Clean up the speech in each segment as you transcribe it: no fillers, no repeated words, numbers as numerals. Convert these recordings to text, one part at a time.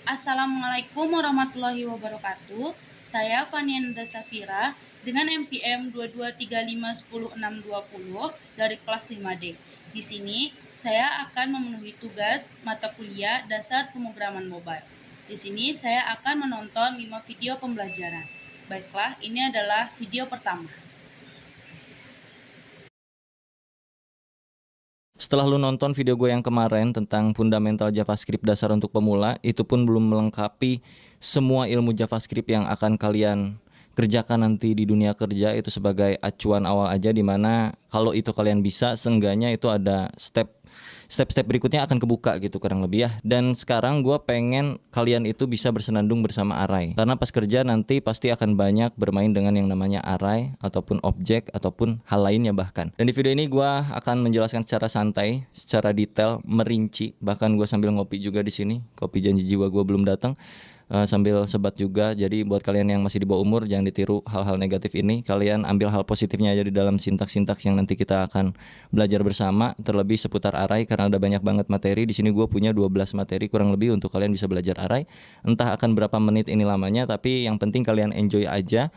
Assalamualaikum warahmatullahi wabarakatuh. Saya Fanianda Safira dengan MPM 223510620 dari kelas 5D. Di sini saya akan memenuhi tugas mata kuliah dasar pemrograman mobile. Di sini saya akan menonton 5 video pembelajaran. Baiklah, ini adalah video pertama. Setelah lu nonton video gue yang kemarin tentang fundamental JavaScript dasar untuk pemula, itu pun belum melengkapi semua ilmu JavaScript yang akan kalian kerjakan nanti di dunia kerja. Itu sebagai acuan awal aja, dimana kalau itu kalian bisa, seenggaknya itu ada step-step berikutnya akan kebuka gitu kurang lebih ya. Dan sekarang gue pengen kalian itu bisa bersenandung bersama array, karena pas kerja nanti pasti akan banyak bermain dengan yang namanya array ataupun objek ataupun hal lainnya bahkan. Dan di video ini gue akan menjelaskan secara santai, secara detail, merinci. Bahkan gue sambil ngopi juga di sini, kopi janji jiwa gue belum datang. Sambil sebat juga. Jadi buat kalian yang masih di bawah umur, jangan ditiru hal-hal negatif ini. Kalian ambil hal positifnya aja di dalam sintaks-sintaks yang nanti kita akan belajar bersama, terlebih seputar array, karena ada banyak banget materi. Di sini gue punya 12 materi kurang lebih untuk kalian bisa belajar array. Entah akan berapa menit ini lamanya, tapi yang penting kalian enjoy aja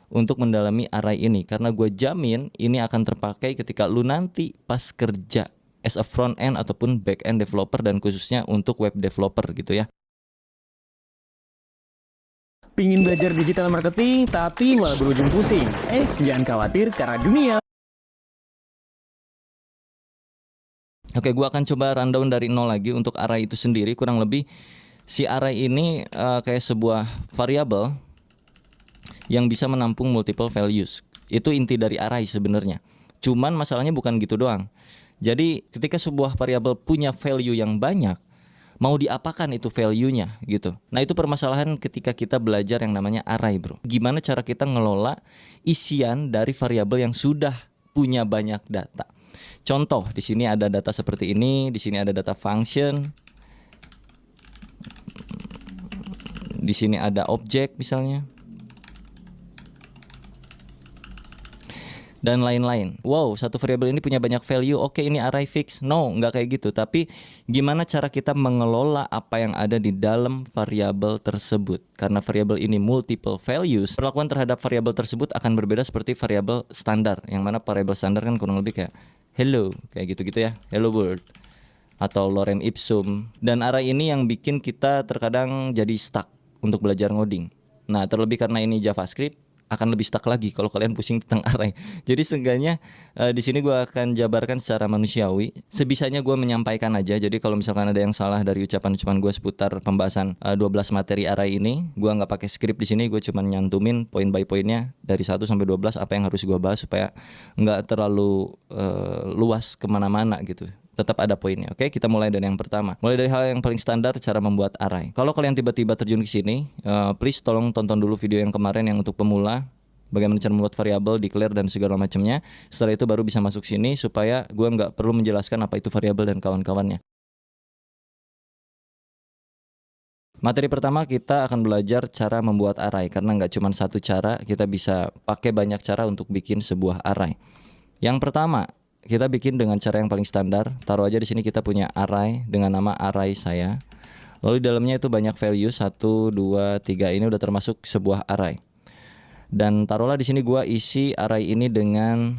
untuk mendalami array ini, karena gue jamin ini akan terpakai ketika lu nanti pas kerja as a front end ataupun back end developer, dan khususnya untuk web developer gitu ya. Pingin belajar digital marketing tapi malah berujung pusing? Jangan khawatir karena dunia. Oke, gua akan coba rundown dari nol lagi untuk array itu sendiri. Kurang lebih si array ini kayak sebuah variabel yang bisa menampung multiple values. Itu inti dari array sebenarnya. Cuman masalahnya bukan gitu doang. Jadi ketika sebuah variabel punya value yang banyak, mau diapakan itu value-nya gitu. Nah, itu permasalahan ketika kita belajar yang namanya array, bro. Gimana cara kita ngelola isian dari variabel yang sudah punya banyak data. Contoh, di sini ada data seperti ini, di sini ada data function. Di sini ada objek misalnya. Dan lain-lain. Wow, satu variabel ini punya banyak value. Oke, ini array fix. No, nggak kayak gitu. Tapi gimana cara kita mengelola apa yang ada di dalam variabel tersebut? Karena variabel ini multiple values, perlakuan terhadap variabel tersebut akan berbeda seperti variabel standar. Yang mana variabel standar kan kurang lebih kayak hello, kayak gitu-gitu ya. Hello world atau lorem ipsum. Dan array ini yang bikin kita terkadang jadi stuck untuk belajar ngoding. Nah, terlebih karena ini JavaScript, akan lebih stuck lagi kalau kalian pusing tentang array. Jadi seenggaknya di sini gue akan jabarkan secara manusiawi. Sebisanya gue menyampaikan aja. Jadi kalau misalkan ada yang salah dari ucapan-ucapan gue seputar pembahasan 12 materi array ini, gue nggak pakai skrip di sini. Gue cuma nyantumin poin by poinnya dari 1 sampai 12 apa yang harus gue bahas supaya nggak terlalu luas kemana-mana gitu. Tetap ada poinnya. Oke, kita mulai dari yang pertama. Mulai dari hal yang paling standar, cara membuat array. Kalau kalian tiba-tiba terjun ke sini, please tolong tonton dulu video yang kemarin yang untuk pemula, bagaimana cara membuat variabel, declare dan segala macamnya. Setelah itu baru bisa masuk sini supaya gue nggak perlu menjelaskan apa itu variabel dan kawan-kawannya. Materi pertama kita akan belajar cara membuat array, karena nggak cuma satu cara, kita bisa pakai banyak cara untuk bikin sebuah array. Yang pertama, kita bikin dengan cara yang paling standar. Taruh aja di sini kita punya array dengan nama array saya. Lalu di dalamnya itu banyak value 1, 2, 3, ini udah termasuk sebuah array. Dan taruhlah di sini gua isi array ini dengan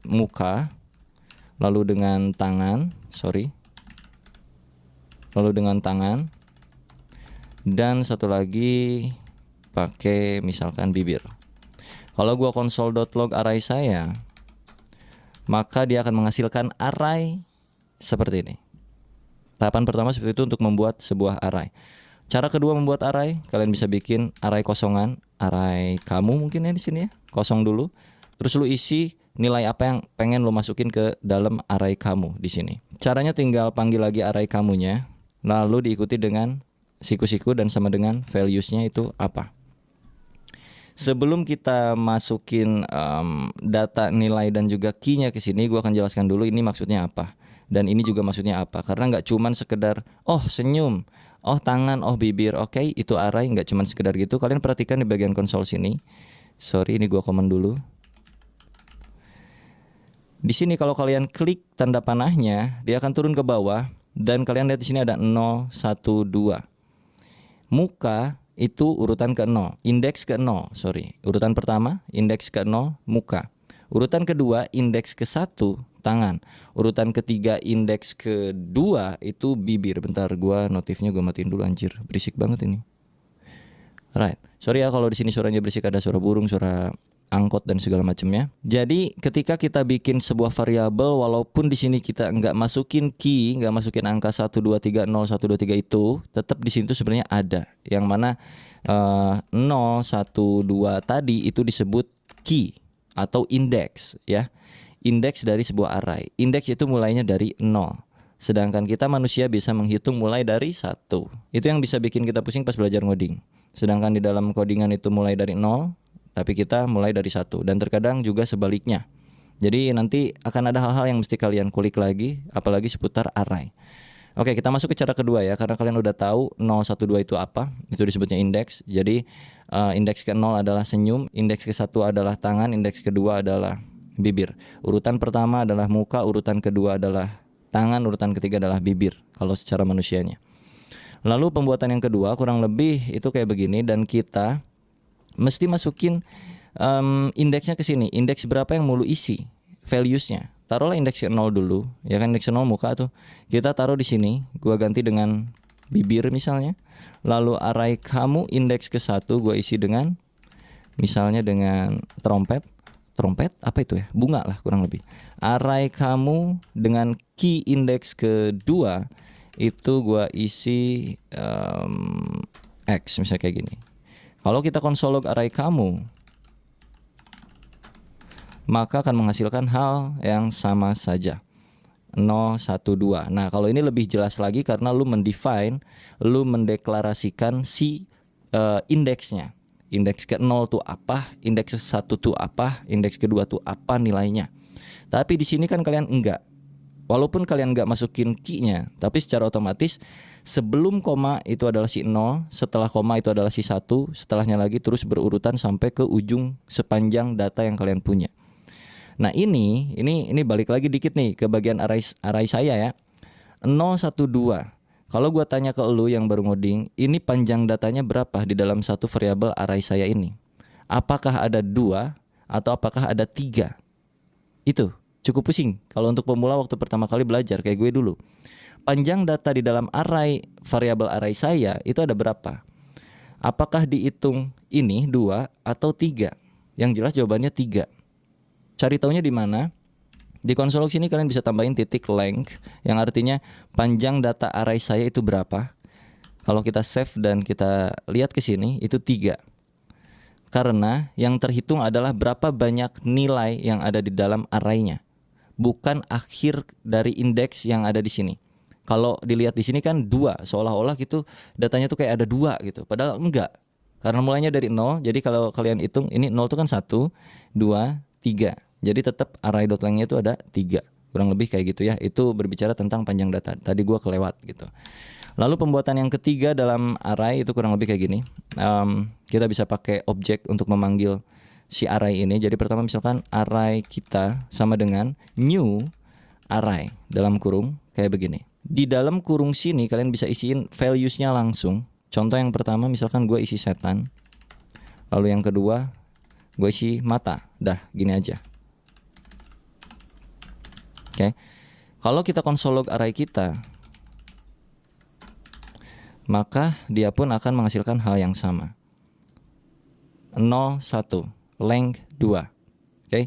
muka, lalu dengan tangan, lalu dengan tangan, dan satu lagi pakai misalkan bibir. Kalau gua console.log array saya, maka dia akan menghasilkan array seperti ini. Tahapan pertama seperti itu untuk membuat sebuah array. Cara kedua membuat array, kalian bisa bikin array kosongan, array kamu mungkin ya di sini ya, kosong dulu. Terus lu isi nilai apa yang pengen lu masukin ke dalam array kamu di sini. Caranya tinggal panggil lagi array kamunya, lalu diikuti dengan siku-siku dan sama dengan values-nya itu apa. Sebelum kita masukin data nilai dan juga key-nya ke sini, gue akan jelaskan dulu ini maksudnya apa dan ini juga maksudnya apa. Karena nggak cuman sekedar oh senyum, oh tangan, oh bibir, oke, itu array, nggak cuman sekedar gitu. Kalian perhatikan di bagian konsol sini. Sorry, ini gue komen dulu. Di sini kalau kalian klik tanda panahnya, dia akan turun ke bawah dan kalian lihat di sini ada 0, 1, 2. Muka itu urutan ke-0, indeks ke-0, urutan pertama indeks ke-0 muka. Urutan kedua indeks ke-1 tangan. Urutan ketiga indeks kedua itu bibir. Bentar, notifnya gua matiin dulu anjir. Berisik banget ini. Right. Sorry ya kalau di sini suaranya berisik, ada suara burung, suara angkot dan segala macamnya. Jadi ketika kita bikin sebuah variabel, walaupun di sini kita nggak masukin key, nggak masukin angka 1230 123 itu, tetap di sini tuh sebenarnya ada. Yang mana 0 1 2 tadi itu disebut key atau indeks ya. Indeks dari sebuah array. Indeks itu mulainya dari 0. Sedangkan kita manusia bisa menghitung mulai dari 1. Itu yang bisa bikin kita pusing pas belajar ngoding. Sedangkan di dalam codingan itu mulai dari 0, tapi kita mulai dari 1. Dan terkadang juga sebaliknya. Jadi nanti akan ada hal-hal yang mesti kalian kulik lagi, apalagi seputar array. Oke, kita masuk ke cara kedua ya, karena kalian udah tahu 0, 1, 2 itu apa. Itu disebutnya indeks. Jadi indeks ke-0 adalah senyum, indeks ke-1 adalah tangan, indeks kedua adalah bibir. Urutan pertama adalah muka, urutan kedua adalah tangan, urutan ketiga adalah bibir kalau secara manusianya. Lalu pembuatan yang kedua kurang lebih itu kayak begini, dan kita mesti masukin indeksnya ke sini. Indeks berapa yang mau lu isi? Values-nya. Taruhlah indeks ke 0 dulu, ya kan, indeks ke 0 muka tuh. Kita taruh di sini, gua ganti dengan bibir misalnya. Lalu array kamu indeks ke 1 gua isi dengan misalnya dengan trompet. Trompet apa itu ya? Bunga lah kurang lebih. Array kamu dengan key indeks kedua itu gua isi X misalnya kayak gini. Kalau kita konsol log array kamu, maka akan menghasilkan hal yang sama saja. 0, 1, 2. Nah, kalau ini lebih jelas lagi karena lu mendeklarasikan si indeksnya. Indeks ke-0 tuh apa, indeks ke-1 tuh apa, indeks kedua tuh apa nilainya. Tapi di sini kan kalian enggak. Walaupun kalian enggak masukin key-nya, tapi secara otomatis sebelum koma itu adalah si 0, setelah koma itu adalah si 1, setelahnya lagi terus berurutan sampai ke ujung sepanjang data yang kalian punya. Nah, ini balik lagi dikit nih ke bagian array saya ya. 0, 1, 2. Kalau gua tanya ke lu yang baru ngoding, ini panjang datanya berapa di dalam satu variabel array saya ini? Apakah ada 2 atau apakah ada 3? Itu cukup pusing kalau untuk pemula waktu pertama kali belajar kayak gue dulu. Panjang data di dalam variabel array saya itu ada berapa? Apakah dihitung ini 2 atau 3? Yang jelas jawabannya 3. Cari taunya di mana? Di konsol log sini kalian bisa tambahin titik length yang artinya panjang data array saya itu berapa. Kalau kita save dan kita lihat ke sini itu 3. Karena yang terhitung adalah berapa banyak nilai yang ada di dalam arraynya, bukan akhir dari indeks yang ada di sini. Kalau dilihat di sini kan 2, seolah-olah gitu datanya tuh kayak ada 2 gitu. Padahal enggak. Karena mulainya dari 0. Jadi kalau kalian hitung ini 0 itu kan 1, 2, 3. Jadi tetap array.length-nya itu ada 3. Kurang lebih kayak gitu ya. Itu berbicara tentang panjang data. Tadi gua kelewat gitu. Lalu pembuatan yang ketiga dalam array itu kurang lebih kayak gini. Kita bisa pakai objek untuk memanggil si array ini. Jadi pertama misalkan array kita sama dengan new array dalam kurung kayak begini. Di dalam kurung sini kalian bisa isiin values-nya langsung. Contoh yang pertama misalkan gua isi setan. Lalu yang kedua gue isi mata. Dah gini aja. Oke. Kalau kita konsol log array kita, maka dia pun akan menghasilkan hal yang sama. 0, 1, length 2. Oke.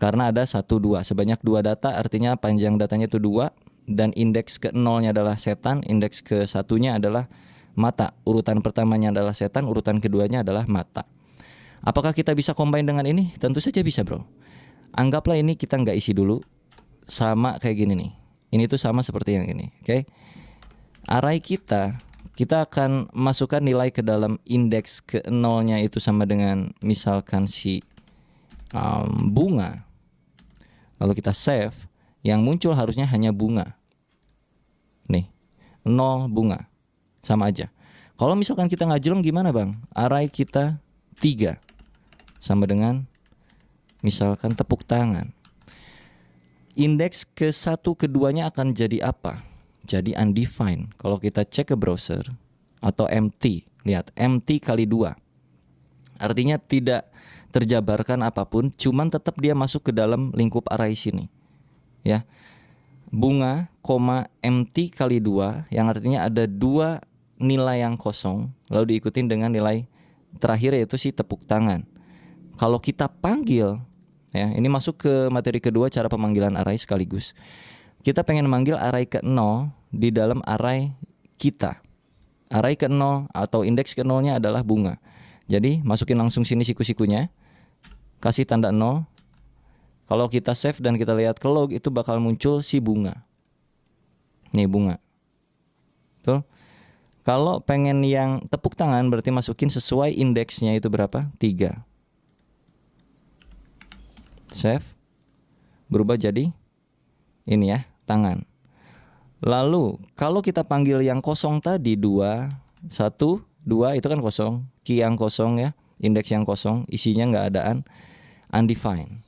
Karena ada 1, 2. Sebanyak 2 data artinya panjang datanya itu 2. Dan indeks ke-0-nya adalah setan, indeks ke-1-nya adalah mata. Urutan pertamanya adalah setan, urutan keduanya adalah mata. Apakah kita bisa combine dengan ini? Tentu saja bisa, bro. Anggaplah ini kita nggak isi dulu. Sama kayak gini nih. Ini tuh sama seperti yang ini. Oke. Array kita akan masukkan nilai ke dalam indeks ke-0-nya itu sama dengan misalkan si bunga. Lalu kita save, yang muncul harusnya hanya bunga. Nih, 0 bunga. Sama aja. Kalau misalkan kita ngajeleng gimana, Bang? Array kita 3 sama dengan misalkan tepuk tangan. Indeks ke-1 keduanya akan jadi apa? Jadi undefined. Kalau kita cek ke browser atau empty, Lihat, empty kali 2. Artinya tidak terjabarkan apapun, cuman tetap dia masuk ke dalam lingkup array sini. Ya. Bunga, empty kali 2 yang artinya ada 2 nilai yang kosong lalu diikutin dengan nilai terakhir yaitu si tepuk tangan. Kalau kita panggil, ya, ini masuk ke materi kedua cara pemanggilan array sekaligus. Kita pengen manggil array ke-0 di dalam array kita. Array ke-0 atau indeks ke-0-nya adalah bunga. Jadi masukin langsung sini siku-sikunya, kasih tanda 0. Kalau kita save dan kita lihat ke log itu bakal muncul si bunga. Nih bunga. Tuh. Kalau pengen yang tepuk tangan berarti masukin sesuai indeksnya itu berapa? 3. Save. Berubah jadi ini ya, tangan. Lalu kalau kita panggil yang kosong tadi 2, 1, 2 itu kan kosong. Key yang kosong ya, indeks yang kosong, isinya nggak adaan, undefined.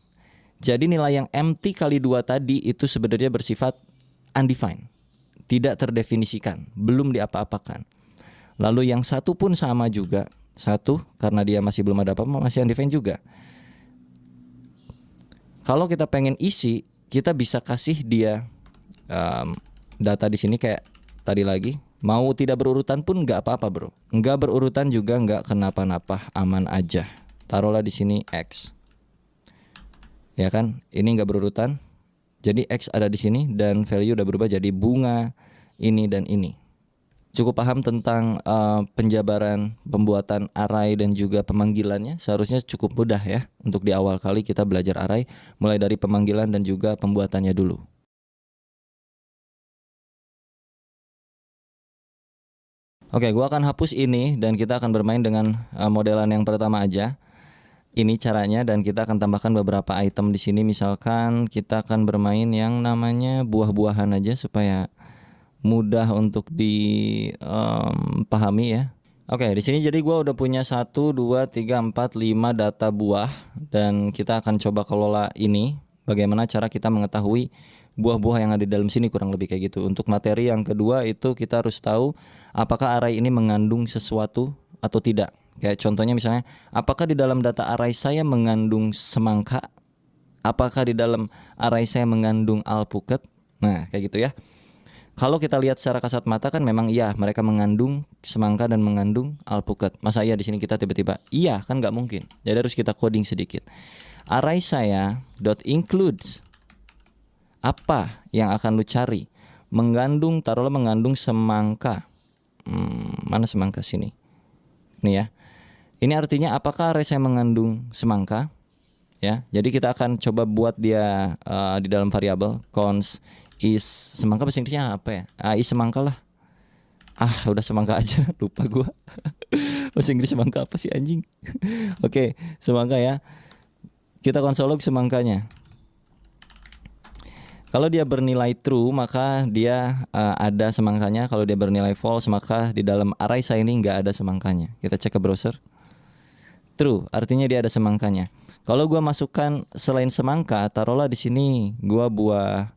Jadi nilai yang empty kali 2 tadi itu sebenarnya bersifat undefined. Tidak terdefinisikan, belum diapa-apakan. Lalu yang 1 pun sama juga. 1 karena dia masih belum ada apa-apa, masih undefined juga. Kalau kita pengen isi, kita bisa kasih dia data di sini kayak tadi lagi. Mau tidak berurutan pun nggak apa-apa bro. Nggak berurutan juga nggak kenapa-napa, aman aja. Taruhlah di sini X. Ya kan, ini nggak berurutan. Jadi X ada di sini dan value udah berubah jadi bunga ini dan ini. Cukup paham tentang penjabaran, pembuatan array dan juga pemanggilannya. Seharusnya cukup mudah ya untuk di awal kali kita belajar array, mulai dari pemanggilan dan juga pembuatannya dulu. Oke, gua akan hapus ini dan kita akan bermain dengan modelan yang pertama aja. Ini caranya dan kita akan tambahkan beberapa item di sini. Misalkan kita akan bermain yang namanya buah-buahan aja supaya mudah untuk dipahami ya. Oke, di sini jadi gua udah punya 1, 2, 3, 4, 5 data buah dan kita akan coba kelola ini. Bagaimana cara kita mengetahui buah-buah yang ada di dalam sini, kurang lebih kayak gitu. Untuk materi yang kedua itu kita harus tahu apakah array ini mengandung sesuatu atau tidak. Kayak contohnya misalnya, apakah di dalam data array saya mengandung semangka? Apakah di dalam array saya mengandung alpukat? Nah, kayak gitu ya. Kalau kita lihat secara kasat mata kan memang iya mereka mengandung semangka dan mengandung alpukat. Masa iya di sini kita tiba-tiba iya, kan nggak mungkin. Jadi harus kita coding sedikit. Array saya .includes apa yang akan lu cari? Mengandung, taruhlah mengandung semangka. Mana semangka sini? Nih ya. Ini artinya apakah array saya mengandung semangka? Ya. Jadi kita akan coba buat dia di dalam variabel const is semangka, bahasa Inggrisnya apa ya? Is semangka lah. Udah semangka aja, lupa gua. Bahasa Inggris semangka apa sih anjing? Oke, semangka ya. Kita konsol log semangkanya. Kalau dia bernilai true maka dia ada semangkanya. Kalau dia bernilai false maka di dalam array saya ini nggak ada semangkanya. Kita cek ke browser. True artinya dia ada semangkanya. Kalau gua masukkan selain semangka, taruhlah di sini gua buah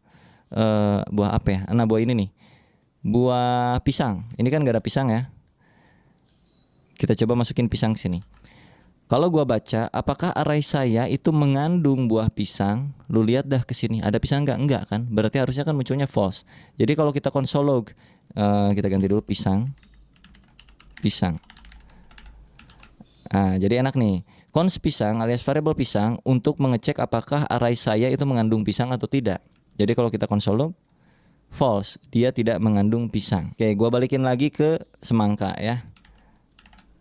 apa ya? Nah, buah ini nih. Buah pisang. Ini kan nggak ada pisang ya. Kita coba masukin pisang sini. Kalau gua baca, apakah array saya itu mengandung buah pisang? Lu lihat dah ke sini, ada pisang enggak? Enggak kan? Berarti harusnya kan munculnya false. Jadi kalau kita console log, kita ganti dulu pisang. Jadi enak nih. Const pisang alias variabel pisang untuk mengecek apakah array saya itu mengandung pisang atau tidak. Jadi kalau kita console log, false, dia tidak mengandung pisang. Oke, gua balikin lagi ke semangka ya.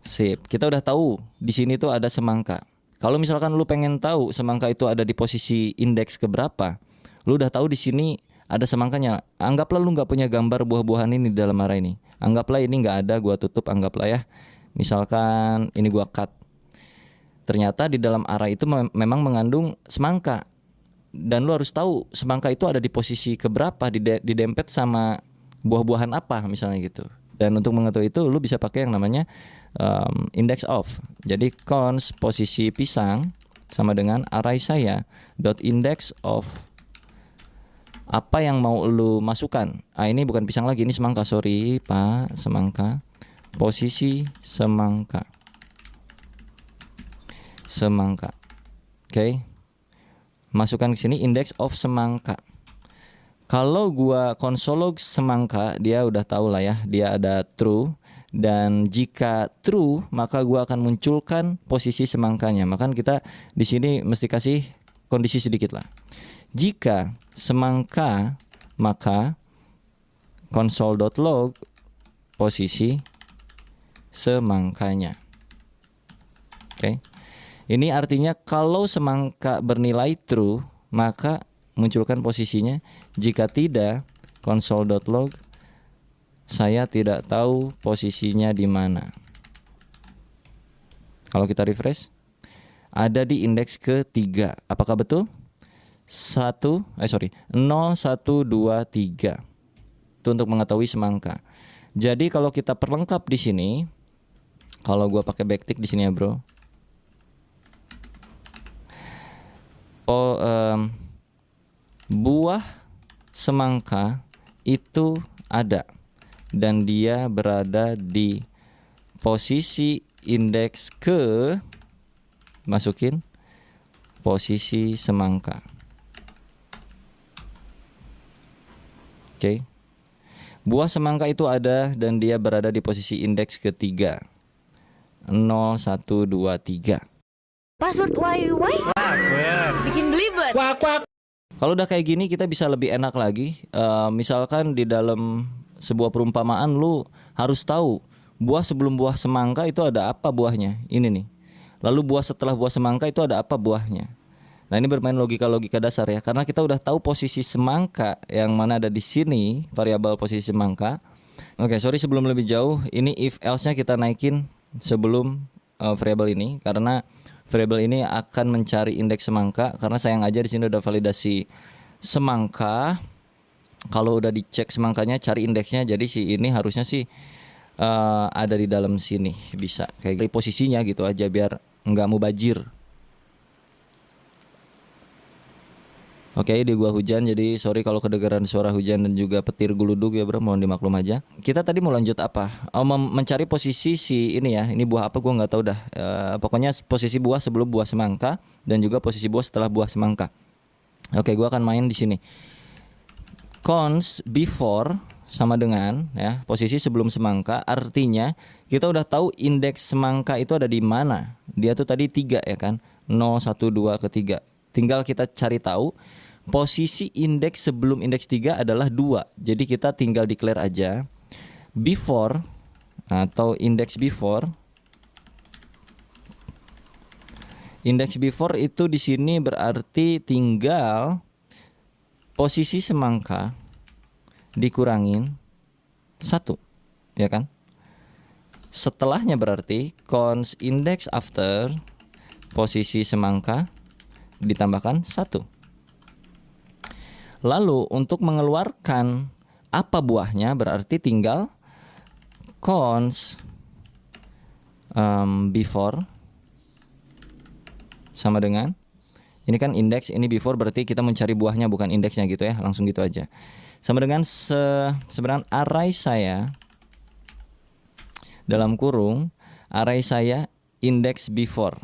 Sip, kita udah tahu di sini tuh ada semangka. Kalau misalkan lu pengen tahu semangka itu ada di posisi indeks keberapa, lu udah tahu di sini ada semangkanya. Anggaplah lu nggak punya gambar buah-buahan ini di dalam array ini. Anggaplah ini nggak ada, gua tutup. Anggaplah ya. Misalkan ini gua cut. Ternyata di dalam array itu memang mengandung semangka. Dan lu harus tahu semangka itu ada di posisi keberapa, didempet sama buah-buahan apa misalnya gitu. Dan untuk mengetahui itu lu bisa pakai yang namanya index of. Jadi const posisi pisang sama dengan array saya dot index of apa yang mau lu masukkan. Ini bukan pisang lagi, ini semangka, sorry Pak, semangka. posisi semangka. Oke. Masukkan ke sini index of semangka. Kalau gua konsolog semangka, dia udah tahu lah ya, dia ada true. Dan jika true, maka gua akan munculkan posisi semangkanya. Maka kita di sini mesti kasih kondisi sedikit lah. Jika semangka, maka console.log posisi semangkanya. Oke. Ini artinya kalau semangka bernilai true, maka munculkan posisinya. Jika tidak, console.log saya tidak tahu posisinya di mana. Kalau kita refresh, ada di indeks ketiga. Apakah betul? 0, 1, 2, 3. Itu untuk mengetahui semangka. Jadi kalau kita perlengkap di sini, kalau gua pakai backtick di sini ya, bro. Buah semangka itu ada dan dia berada di posisi indeks ke, masukin posisi semangka. Oke. Buah semangka itu ada dan dia berada di posisi indeks ketiga. 0, 1, 2, 3. Password why? Bikin belibet. Kalau udah kayak gini kita bisa lebih enak lagi. Misalkan di dalam sebuah perumpamaan lu harus tahu buah sebelum buah semangka itu ada apa buahnya. Ini nih. Lalu buah setelah buah semangka itu ada apa buahnya. Nah, ini bermain logika-logika dasar ya. Karena kita udah tahu posisi semangka yang mana ada di sini, variabel posisi semangka. Oke, sorry sebelum lebih jauh, ini if else-nya kita naikin sebelum variabel ini karena variabel ini akan mencari indeks semangka. Karena sayang aja di sini udah validasi semangka. Kalau udah dicek semangkanya, cari indeksnya. Jadi si ini harusnya sih ada di dalam sini, bisa kayak posisinya gitu aja biar nggak mubazir. Oke, di gua hujan, jadi sorry kalau kedengaran suara hujan dan juga petir geluduk ya bro, mohon dimaklum aja. Kita tadi mau lanjut apa? Mencari posisi si ini ya, ini buah apa gua nggak tahu dah. Pokoknya posisi buah sebelum buah semangka dan juga posisi buah setelah buah semangka. Oke, gua akan main di sini. Cons before sama dengan ya posisi sebelum semangka, artinya kita udah tahu indeks semangka itu ada di mana. Dia tuh tadi 3 ya kan, 0, 1, 2 ke 3. Tinggal kita cari tahu posisi indeks sebelum indeks 3 adalah 2. Jadi kita tinggal declare aja before atau indeks before. Indeks before itu di sini berarti tinggal posisi semangka dikurangin 1, ya kan? Setelahnya berarti cons index after posisi semangka ditambahkan 1. Lalu untuk mengeluarkan apa buahnya berarti tinggal cons before sama dengan ini kan indeks, ini before berarti kita mencari buahnya bukan indeksnya gitu ya, langsung gitu aja. Sama dengan sebenarnya array saya dalam kurung array saya index before.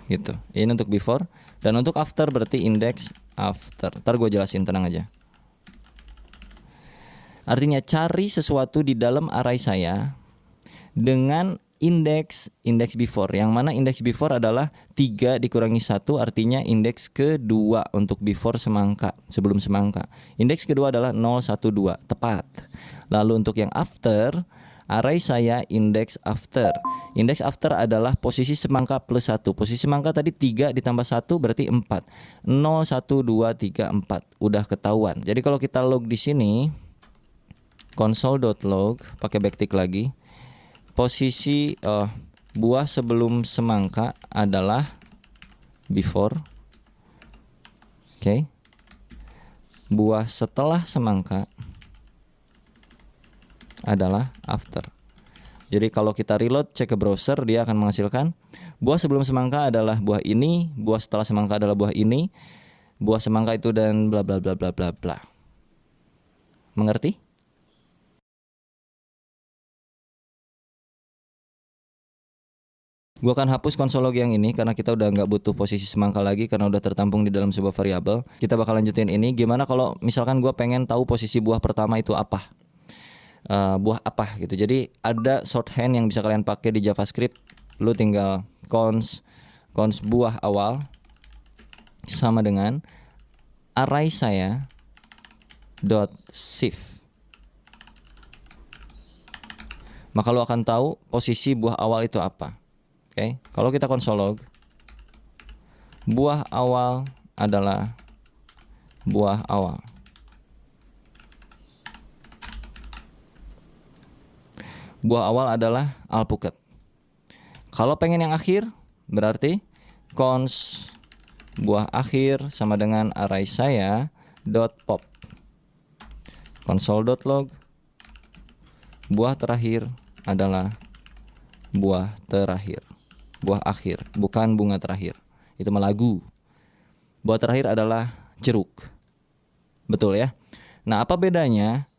Gitu. Ini untuk before dan untuk after berarti index after. Ntar gue jelasin, tenang aja. Artinya cari sesuatu di dalam array saya dengan indeks before, yang mana indeks before adalah 3 dikurangi 1, artinya indeks kedua untuk before semangka, sebelum semangka. Indeks kedua adalah 0, 1, 2, tepat. Lalu untuk yang after, array saya indeks after. Indeks after adalah posisi semangka plus 1. Posisi semangka tadi 3 ditambah 1 berarti 4. 0, 1, 2, 3, 4. Udah ketahuan. Jadi kalau kita log di sini console.log pakai backtick lagi. Posisi buah sebelum semangka adalah before. Oke. Buah setelah semangka adalah after. Jadi kalau kita reload cek ke browser, dia akan menghasilkan buah sebelum semangka adalah buah ini, buah setelah semangka adalah buah ini, buah semangka itu dan bla bla bla bla bla bla. Mengerti? Gua akan hapus konsol log yang ini karena kita udah nggak butuh posisi semangka lagi karena udah tertampung di dalam sebuah variabel. Kita bakal lanjutin ini. Gimana kalau misalkan gua pengen tahu posisi buah pertama itu apa? Buah apa gitu. Jadi ada shorthand yang bisa kalian pakai di JavaScript. Lu tinggal cons buah awal sama dengan array saya dot shift. Maka lu akan tahu posisi buah awal itu apa. Oke, kalau kita konsol log, buah awal adalah buah awal. Buah awal adalah alpukat. Kalau pengen yang akhir, berarti cons buah akhir sama dengan array saya dot pop. Console.log, buah terakhir adalah buah terakhir. Buah akhir, bukan bunga terakhir. Itu mah lagu. Buah terakhir adalah jeruk. Betul ya? Nah, apa bedanya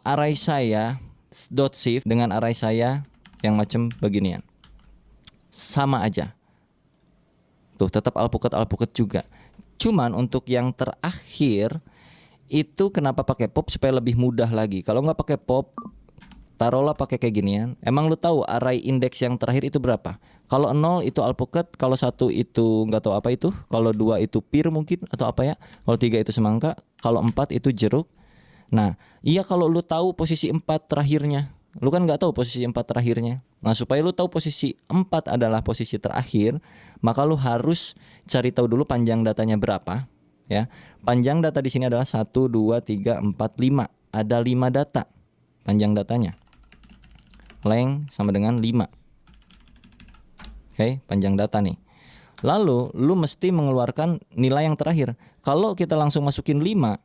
array saya dot shift dengan array saya yang macam beginian? Sama aja. Tuh, tetap alpukat juga. Cuman untuk yang terakhir itu kenapa pakai pop supaya lebih mudah lagi. Kalau nggak pakai pop, taruhlah pakai kayak ginian. Emang lu tahu array indeks yang terakhir itu berapa? Kalau 0 itu alpukat, kalau 1 itu nggak tahu apa itu, kalau 2 itu pir mungkin atau apa ya, kalau 3 itu semangka, kalau 4 itu jeruk. Nah, iya kalau lu tahu posisi 4 terakhirnya, lu kan nggak tahu posisi 4 terakhirnya. Nah, supaya lu tahu posisi 4 adalah posisi terakhir, maka lu harus cari tahu dulu panjang datanya berapa, ya. Panjang data di sini adalah 1 2 3 4 5. Ada 5 data panjang datanya. Length sama dengan 5. Oke, panjang data nih. Lalu lu mesti mengeluarkan nilai yang terakhir. Kalau kita langsung masukin 5,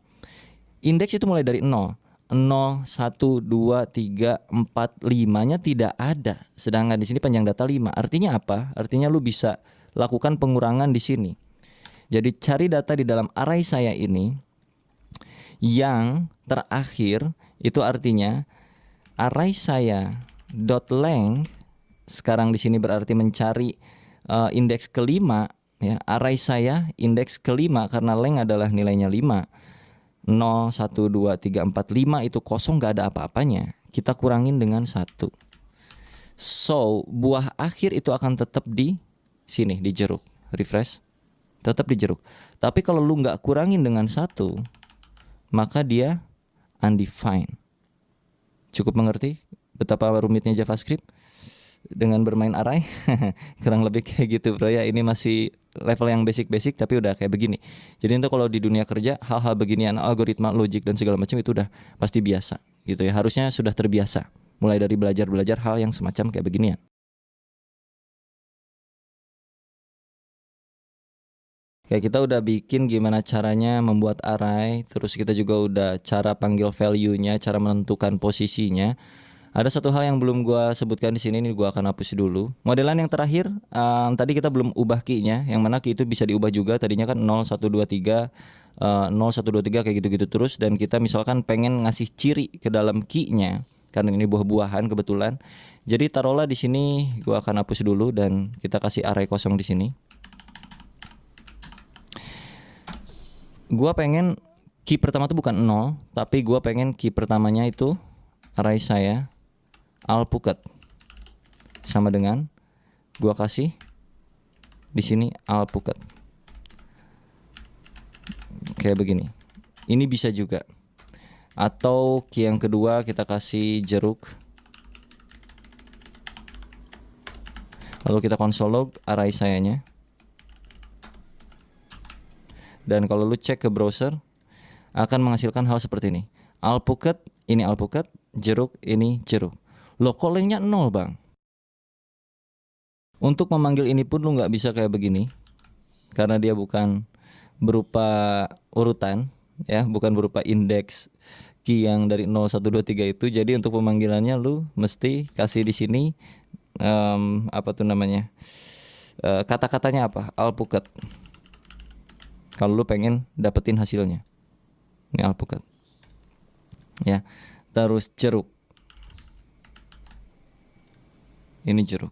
indeks itu mulai dari 0. 0, 1, 2, 3, 4, 5-nya tidak ada. Sedangkan di sini panjang data 5. Artinya apa? Artinya lu bisa lakukan pengurangan di sini. Jadi cari data di dalam array saya ini yang terakhir, itu artinya array saya dot length sekarang di sini berarti mencari indeks kelima, ya. Array saya indeks kelima karena length adalah nilainya 5. 0, 1, 2, 3, 4, 5 itu kosong, gak ada apa-apanya. Kita kurangin dengan 1. So, buah akhir itu akan tetap di sini, di jeruk. Refresh. Tetap di jeruk. Tapi kalau lu gak kurangin dengan 1, maka dia undefined. Cukup mengerti betapa rumitnya JavaScript dengan bermain array? Kurang lebih kayak gitu bro ya. Ini masih level yang basic-basic tapi udah kayak begini. Jadi itu kalau di dunia kerja hal-hal beginian, algoritma, logik dan segala macam itu udah pasti biasa gitu ya. Harusnya sudah terbiasa mulai dari belajar hal yang semacam kayak beginian. Kayak kita udah bikin gimana caranya membuat array, terus kita juga udah cara panggil value-nya, cara menentukan posisinya. Ada satu hal yang belum gua sebutkan di sini, nih gua akan hapus dulu. Modelan yang terakhir, tadi kita belum ubah key-nya, yang mana key itu bisa diubah juga. Tadinya kan 0 1 2 3 0 1 2 3 kayak gitu-gitu terus, dan kita misalkan pengen ngasih ciri ke dalam key-nya karena ini buah-buahan kebetulan. Jadi taruhlah di sini gua akan hapus dulu dan kita kasih array kosong di sini. Gua pengen key pertama tuh bukan 0, tapi gua pengen key pertamanya itu array saya alpukat sama dengan gua kasih di sini alpukat kayak begini. Ini bisa juga. Atau key yang kedua kita kasih jeruk. Lalu kita console log array sayanya. Dan kalau lu cek ke browser akan menghasilkan hal seperti ini. Alpukat, ini alpukat, jeruk, ini jeruk. Loh kok lengthnya 0 bang? Untuk memanggil ini pun lu nggak bisa kayak begini. Karena dia bukan berupa urutan, ya, bukan berupa indeks key yang dari 0, 1, 2, 3 itu. Jadi untuk pemanggilannya lu mesti kasih di sini apa tuh namanya? Kata-katanya apa? Alpukat. Kalau lu pengen dapetin hasilnya. Ini alpukat. Ya. Terus jeruk. Ini jeruk.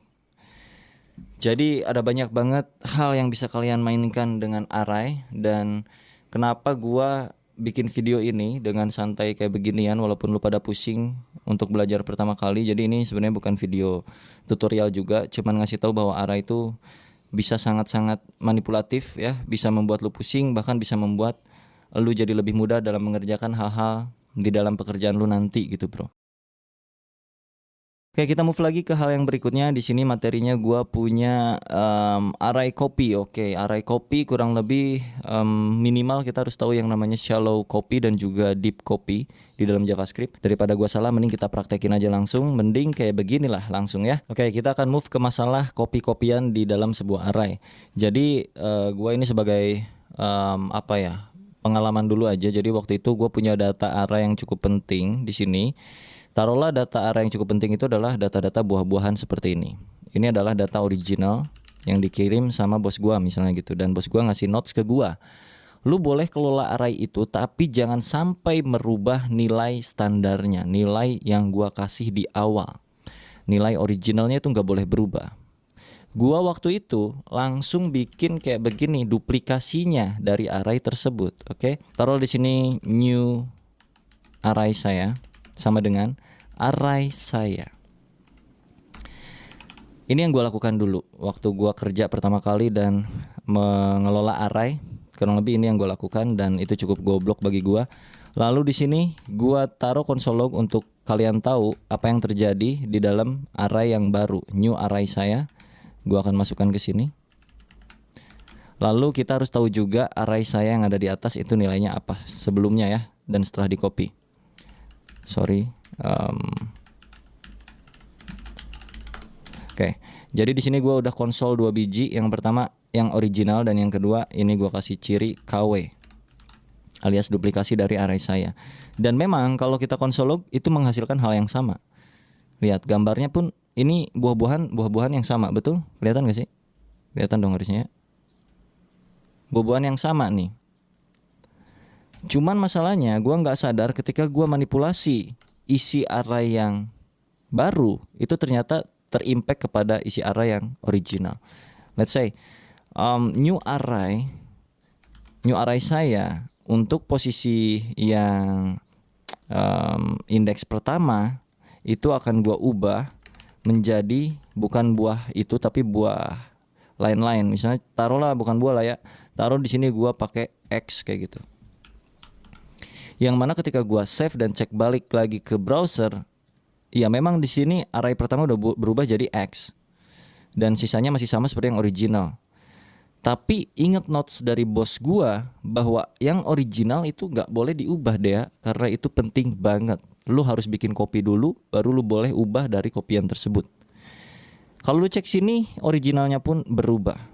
Jadi ada banyak banget hal yang bisa kalian mainkan dengan array, dan kenapa gua bikin video ini dengan santai kayak beginian walaupun lu pada pusing untuk belajar pertama kali. Jadi ini sebenarnya bukan video tutorial juga, cuman ngasih tahu bahwa array itu bisa sangat-sangat manipulatif ya, bisa membuat lu pusing, bahkan bisa membuat lu jadi lebih mudah dalam mengerjakan hal-hal di dalam pekerjaan lu nanti gitu, bro. Oke, kita move lagi ke hal yang berikutnya. Di sini materinya gua punya array copy. Oke, array copy kurang lebih minimal kita harus tahu yang namanya shallow copy dan juga deep copy di dalam JavaScript. Daripada gua salah, mending kita praktekin aja langsung. Mending kayak beginilah langsung ya. Oke, kita akan move ke masalah copy-copyan di dalam sebuah array. Jadi gua ini sebagai pengalaman dulu aja. Jadi waktu itu gua punya data array yang cukup penting di sini. Taruhlah data array yang cukup penting itu adalah data-data buah-buahan seperti ini. Ini adalah data original yang dikirim sama bos gua misalnya gitu, dan bos gua ngasih notes ke gua. Lu boleh kelola array itu tapi jangan sampai merubah nilai standarnya, nilai yang gua kasih di awal. Nilai originalnya itu nggak boleh berubah. Gua waktu itu langsung bikin kayak begini duplikasinya dari array tersebut. Oke, taruh di sini new array saya sama dengan array saya. Ini yang gue lakukan dulu waktu gue kerja pertama kali dan mengelola array. Kurang lebih ini yang gue lakukan dan itu cukup goblok bagi gue. Lalu di sini gue taruh console log untuk kalian tahu apa yang terjadi di dalam array yang baru, new array saya. Gue akan masukkan ke sini. Lalu kita harus tahu juga array saya yang ada di atas itu nilainya apa sebelumnya ya, dan setelah di copy. Oke, jadi di sini gue udah konsol 2 biji. Yang pertama yang original dan yang kedua ini gue kasih ciri KW alias duplikasi dari array saya. Dan memang kalau kita konsol log itu menghasilkan hal yang sama. Lihat gambarnya pun ini buah-buahan yang sama, betul? Kelihatan gak sih? Kelihatan dong harusnya. Buah-buahan yang sama nih. Cuman masalahnya gue nggak sadar ketika gue manipulasi isi array yang baru itu ternyata terimpact kepada isi array yang original. Let's say new array saya untuk posisi yang indeks pertama itu akan gue ubah menjadi bukan buah itu tapi buah lain-lain. Misalnya taruhlah bukan buah lah ya, taruh di sini gue pakai X kayak gitu. Yang mana ketika gua save dan cek balik lagi ke browser, ya memang di sini array pertama udah berubah jadi X. Dan sisanya masih sama seperti yang original. Tapi ingat notes dari bos gua bahwa yang original itu nggak boleh diubah deh ya, karena itu penting banget. Lu harus bikin copy dulu, baru lu boleh ubah dari copyan tersebut. Kalau lu cek sini, originalnya pun berubah.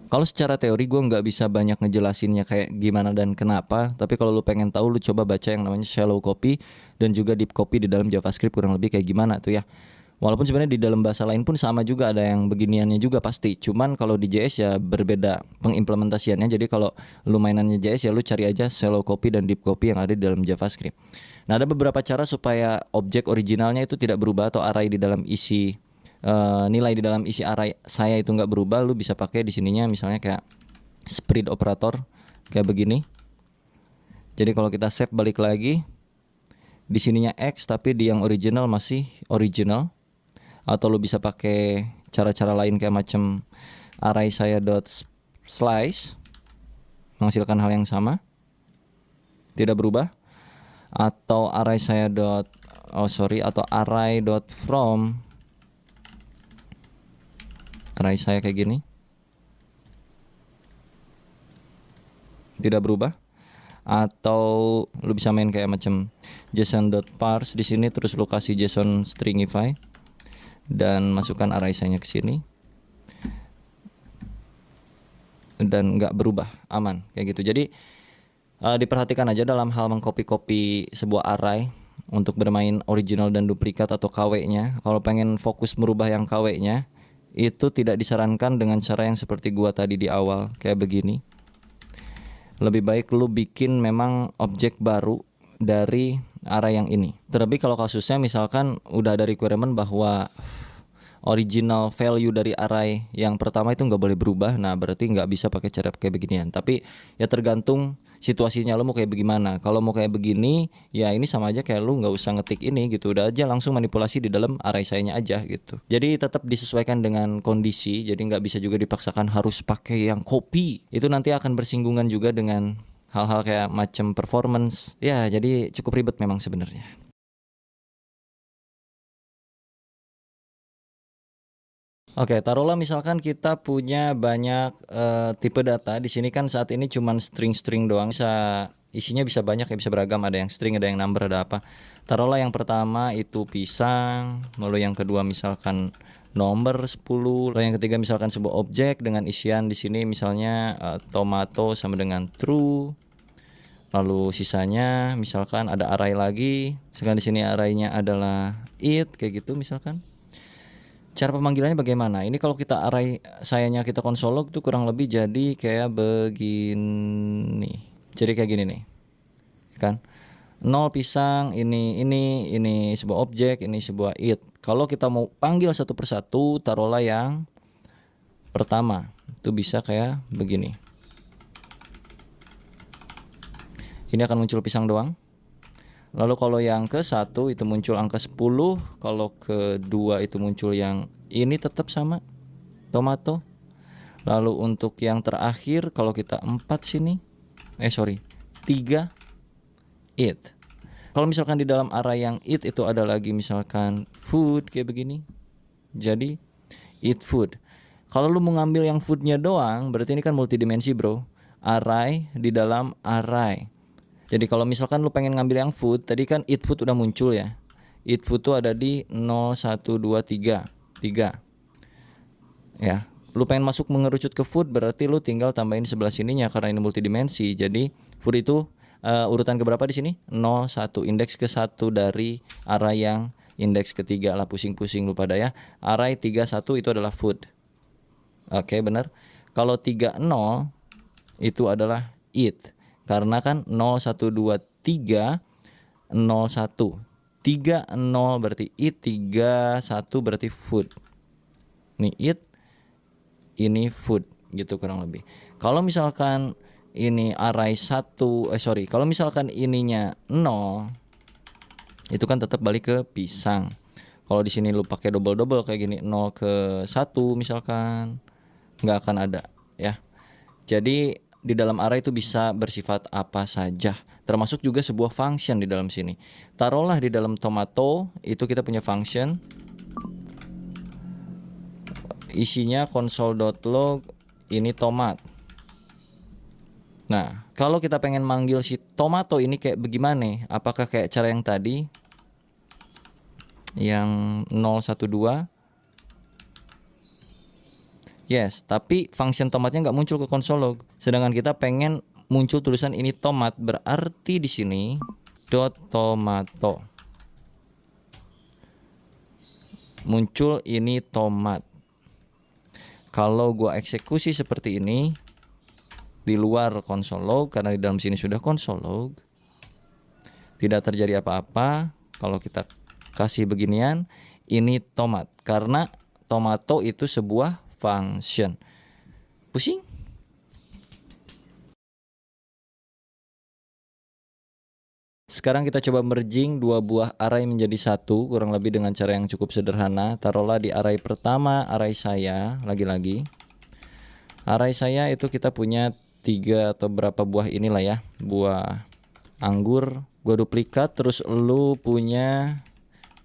Kalau secara teori gue nggak bisa banyak ngejelasinnya kayak gimana dan kenapa. Tapi kalau lu pengen tahu, lu coba baca yang namanya shallow copy dan juga deep copy di dalam JavaScript kurang lebih kayak gimana tuh ya. Walaupun sebenarnya di dalam bahasa lain pun sama juga, ada yang beginiannya juga pasti. Cuman kalau di JS ya berbeda pengimplementasiannya. Jadi kalau lu mainannya JS ya lu cari aja shallow copy dan deep copy yang ada di dalam JavaScript. Nah, ada beberapa cara supaya objek originalnya itu tidak berubah atau array di dalam isi nilai di dalam isi array saya itu nggak berubah. Lu bisa pakai di sininya misalnya kayak spread operator kayak begini. Jadi kalau kita save balik lagi di sininya X tapi di yang original masih original. Atau lu bisa pakai cara-cara lain kayak macam array saya dot slice menghasilkan hal yang sama tidak berubah, atau array saya dot atau array dot from array saya kayak gini tidak berubah. Atau lu bisa main kayak macam json.parse di sini, terus lu kasih json stringify dan masukkan array saya ke sini dan nggak berubah, aman kayak gitu. Jadi diperhatikan aja dalam hal mengcopy sebuah array untuk bermain original dan duplikat atau KW-nya. Kalau pengen fokus merubah yang KW-nya itu tidak disarankan dengan cara yang seperti gua tadi di awal kayak begini. Lebih baik lu bikin memang objek baru dari array yang ini. Terlebih kalau kasusnya misalkan udah ada requirement bahwa original value dari array yang pertama itu nggak boleh berubah. Nah berarti nggak bisa pakai cara kayak beginian. Tapi ya tergantung situasinya lo mau kayak bagaimana. Kalau mau kayak begini ya ini sama aja kayak lo nggak usah ngetik ini gitu, udah aja langsung manipulasi di dalam array sayanya aja gitu. Jadi tetap disesuaikan dengan kondisi. Jadi nggak bisa juga dipaksakan harus pakai yang copy. Itu nanti akan bersinggungan juga dengan hal-hal kayak macam performance. Ya jadi cukup ribet memang sebenarnya. Oke, taruhlah misalkan kita punya banyak tipe data. Di sini kan saat ini cuman string-string doang. Isinya bisa banyak ya, bisa beragam. Ada yang string, ada yang number, ada apa. Taruhlah yang pertama itu pisang, lalu yang kedua misalkan nomor 10, lalu yang ketiga misalkan sebuah objek dengan isian di sini misalnya tomato sama dengan true. Lalu sisanya misalkan ada array lagi. Sekarang di sini arraynya adalah it kayak gitu misalkan. Cara pemanggilannya bagaimana? Ini kalau kita array sayanya kita konsol log tuh kurang lebih jadi kayak begini. Jadi kayak gini nih. Kan? 0 pisang, ini sebuah objek, ini sebuah it. Kalau kita mau panggil satu persatu, taruhlah yang pertama. Itu bisa kayak begini. Ini akan muncul pisang doang. Lalu kalau yang ke-1 itu muncul angka 10, kalau kedua itu muncul yang ini tetap sama tomato. Lalu untuk yang terakhir kalau kita 3 it. Kalau misalkan di dalam array yang it itu ada lagi misalkan food kayak begini. Jadi eat food. Kalau lu mau ngambil yang foodnya doang, berarti ini kan multidimensi, bro. Array di dalam array. Jadi kalau misalkan lu pengen ngambil yang food, tadi kan eat food udah muncul ya. Eat food tuh ada di 0, 1, 2, 3. Ya, lu pengen masuk mengerucut ke food, berarti lu tinggal tambahin sebelah sininya karena ini multidimensi. Jadi food itu urutan keberapa di sini? 0, 1, indeks ke-1 dari array yang indeks ketiga lah, pusing-pusing lu pada ya. Array 3, 1 itu adalah food. Oke, benar. Kalau 3, 0 itu adalah eat. Karena kan 0, 1, 2, 3 0, 1 3, 0 berarti eat, 3, 1 berarti food. Nih eat, ini food gitu kurang lebih. Kalau misalkan ini array 1 kalau misalkan ininya 0 itu kan tetap balik ke pisang. Kalau di sini lu pakai double kayak gini 0 ke 1 misalkan nggak akan ada ya. Jadi di dalam array itu bisa bersifat apa saja, termasuk juga sebuah function di dalam sini. Taruhlah di dalam tomato itu kita punya function, isinya console.log ini tomat. Nah, kalau kita pengen manggil si tomato ini kayak bagaimana? Apakah kayak cara yang tadi, yang 0, 1, 2? Yes, tapi function tomatnya nggak muncul ke console log. Sedangkan kita pengen muncul tulisan ini tomat, berarti di sini dot tomato. Muncul ini tomat. Kalau gua eksekusi seperti ini di luar console log, karena di dalam sini sudah console log, tidak terjadi apa-apa. Kalau kita kasih beginian, ini tomat, karena tomato itu sebuah function. Pusing? Sekarang kita coba merging dua buah array menjadi satu, kurang lebih dengan cara yang cukup sederhana. Taruhlah di array pertama, array saya, lagi-lagi array saya itu kita punya 3 atau berapa buah inilah ya, buah anggur. Gua duplikat, terus lu punya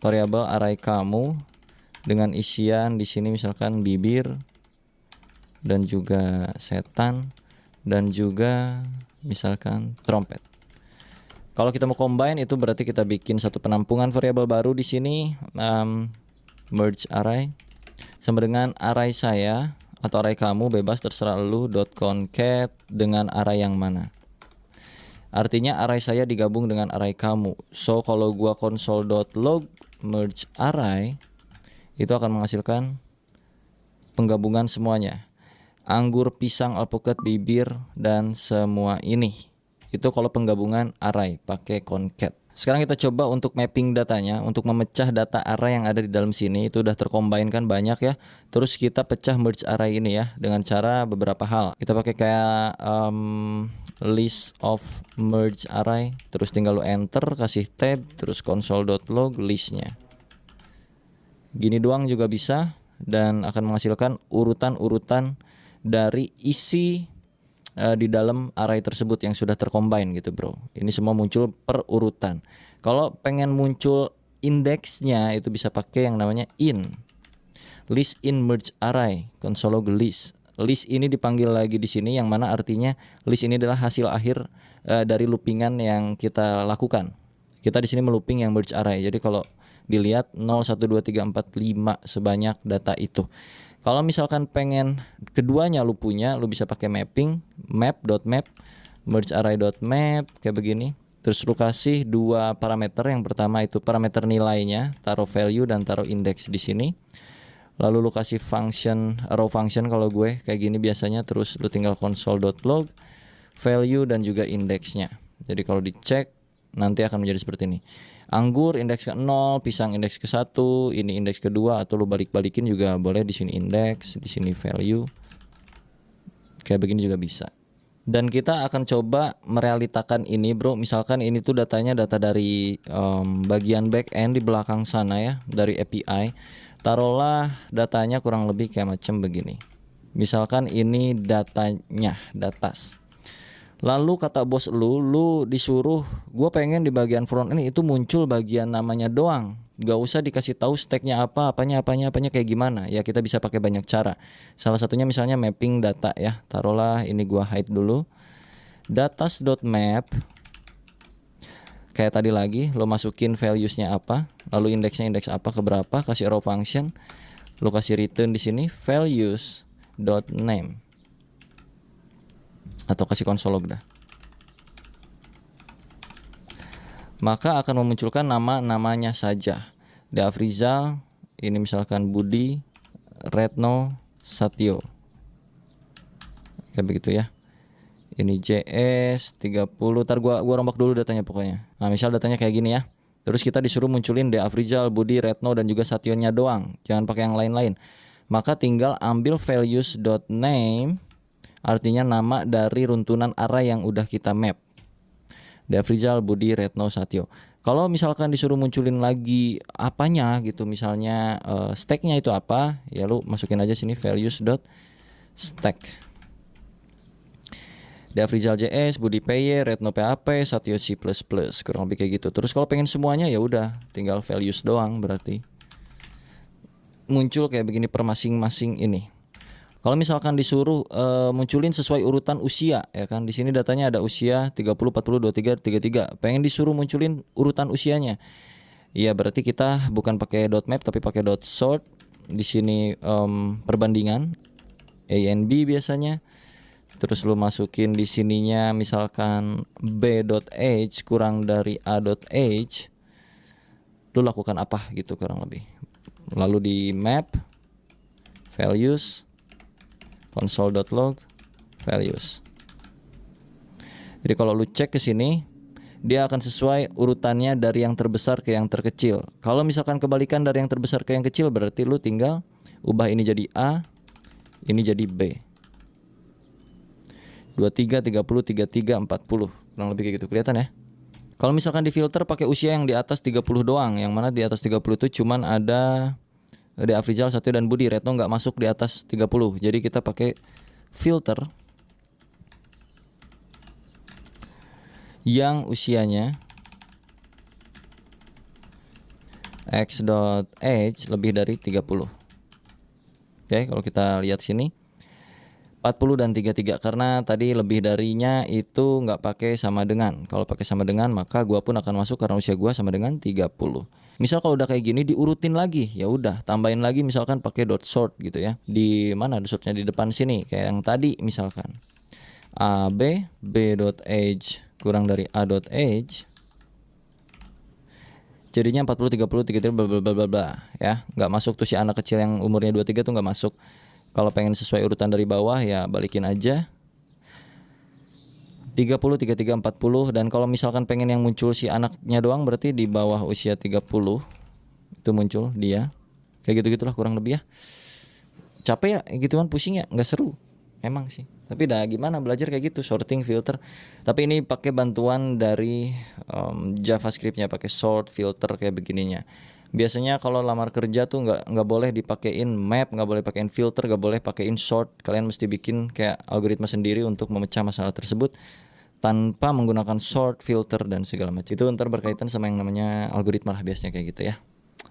variabel array kamu dengan isian di sini misalkan bibir dan juga setan dan juga misalkan trompet. Kalau kita mau combine itu berarti kita bikin satu penampungan variabel baru di sini, merge array sama dengan array saya atau array kamu, bebas terserah lu, .concat dengan array yang mana. Artinya array saya digabung dengan array kamu. So kalau gua console.log merge array itu akan menghasilkan penggabungan semuanya. Anggur, pisang, alpukat, bibir dan semua ini. Itu kalau penggabungan array pakai concat. Sekarang kita coba untuk mapping datanya, untuk memecah data array yang ada di dalam sini. Itu udah tercombine kan banyak ya. Terus kita pecah merge array ini ya dengan cara beberapa hal. Kita pakai kayak list of merge array, terus tinggal lu enter, kasih tab, terus console.log listnya. Gini doang juga bisa, dan akan menghasilkan urutan-urutan dari isi di dalam array tersebut yang sudah tercombine gitu bro. Ini semua muncul per urutan. Kalau pengen muncul indeksnya itu bisa pakai yang namanya in list in merge array console.log list. List ini dipanggil lagi di sini, yang mana artinya list ini adalah hasil akhir dari loopingan yang kita lakukan. Kita di sini melooping yang merge array. Jadi kalau dilihat 0 1 2 3 4 5 sebanyak data itu. Kalau misalkan pengen keduanya lu punya, lu bisa pakai mapping map.map merge array.map kayak begini. Terus lu kasih dua parameter. Yang pertama itu parameter nilainya, taruh value dan taruh index di sini. Lalu lu kasih function row function kalau gue kayak gini biasanya. Terus lu tinggal console.log value dan juga indeksnya. Jadi kalau dicek nanti akan menjadi seperti ini. Anggur indeks ke 0, pisang indeks ke 1, ini indeks kedua, atau lu balik-balikin juga boleh. Di sini indeks, di sini value. Kayak begini juga bisa. Dan kita akan coba merealitakan ini bro. Misalkan ini tuh datanya data dari bagian back end di belakang sana ya, dari API. Taruhlah datanya kurang lebih kayak macam begini. Misalkan ini datanya, datas. Lalu kata bos lu disuruh, gue pengen di bagian front end itu muncul bagian namanya doang. Gak usah dikasih tahu stacknya apanya kayak gimana. Ya kita bisa pakai banyak cara. Salah satunya misalnya mapping data ya. Taruhlah ini gue hide dulu. Datas.map. Kayak tadi lagi, lo masukin valuesnya apa, lalu indeksnya indeks apa ke berapa, kasih row function, lo kasih return di sini values.name. Atau kasih console.log dah. Maka akan memunculkan nama-namanya saja. Deafrizal, ini misalkan Budi, Retno, Satyo. Kayak begitu ya. Ini JS 30. Ntar gua rombak dulu datanya pokoknya. Nah, misal datanya kayak gini ya. Terus kita disuruh munculin Deafrizal, Budi, Retno dan juga Satyonya doang. Jangan pakai yang lain-lain. Maka tinggal ambil values.name, artinya nama dari runtunan array yang udah kita map. Deafrizal, Budi, Retno, Satyo. Kalau misalkan disuruh munculin lagi apanya gitu, misalnya stacknya itu apa, ya lu masukin aja sini values.stack. Deafrizal JS, Budi PY, Retno PHP, Satyo C++, kurang lebih kayak gitu. Terus kalau pengen semuanya ya udah tinggal values doang, berarti muncul kayak begini per masing-masing ini. Kalau misalkan disuruh munculin sesuai urutan usia ya kan, di sini datanya ada usia 30, 40, 23, 33. Pengen disuruh munculin urutan usianya. Ya berarti kita bukan pakai .map tapi pakai .sort. Di sini perbandingan A and B biasanya. Terus lu masukin di sininya misalkan b.age kurang dari a.age. Lu lakukan apa gitu kurang lebih. Lalu di map values console.log values. Jadi kalau lu cek ke sini, dia akan sesuai urutannya dari yang terbesar ke yang terkecil. Kalau misalkan kebalikan dari yang terbesar ke yang kecil, berarti lu tinggal ubah ini jadi A, ini jadi B. 23, 30, 33, 40. Kurang lebih kayak gitu, kelihatan ya. Kalau misalkan di filter pakai usia yang di atas 30 doang, yang mana di atas 30 itu cuman ada Deafrizal, Satyo dan Budi. Retno nggak masuk di atas 30. Jadi kita pakai filter yang usianya x.age lebih dari 30. Oke, kalau kita lihat sini 40 dan 33, karena tadi lebih darinya itu nggak pakai sama dengan. Kalau pakai sama dengan maka gua pun akan masuk karena usia gua sama dengan 30. Misal kalau udah kayak gini diurutin lagi, ya udah tambahin lagi misalkan pakai .sort gitu ya. Di mana sortnya, di depan sini kayak yang tadi misalkan AB b.age kurang dari a.age. Jadinya 40, 30, 33 bla bla bla bla ya. Nggak masuk tuh si anak kecil yang umurnya 23 tuh nggak masuk. Kalau pengen sesuai urutan dari bawah ya balikin aja. 30, 33, 40. Dan kalau misalkan pengen yang muncul si anaknya doang, berarti di bawah usia 30 itu muncul dia. Kayak gitu-gitulah kurang lebih ya. Capek ya gituan, pusing ya, nggak seru emang sih. Tapi dah gimana belajar kayak gitu, sorting, filter. Tapi ini pakai bantuan dari JavaScript-nya, pakai sort, filter kayak begininya. Biasanya kalau lamar kerja tuh nggak boleh dipakein map, nggak boleh pakein filter, nggak boleh pakein sort. Kalian mesti bikin kayak algoritma sendiri untuk memecah masalah tersebut tanpa menggunakan sort, filter dan segala macam. Itu ntar berkaitan sama yang namanya algoritma lah biasanya kayak gitu ya.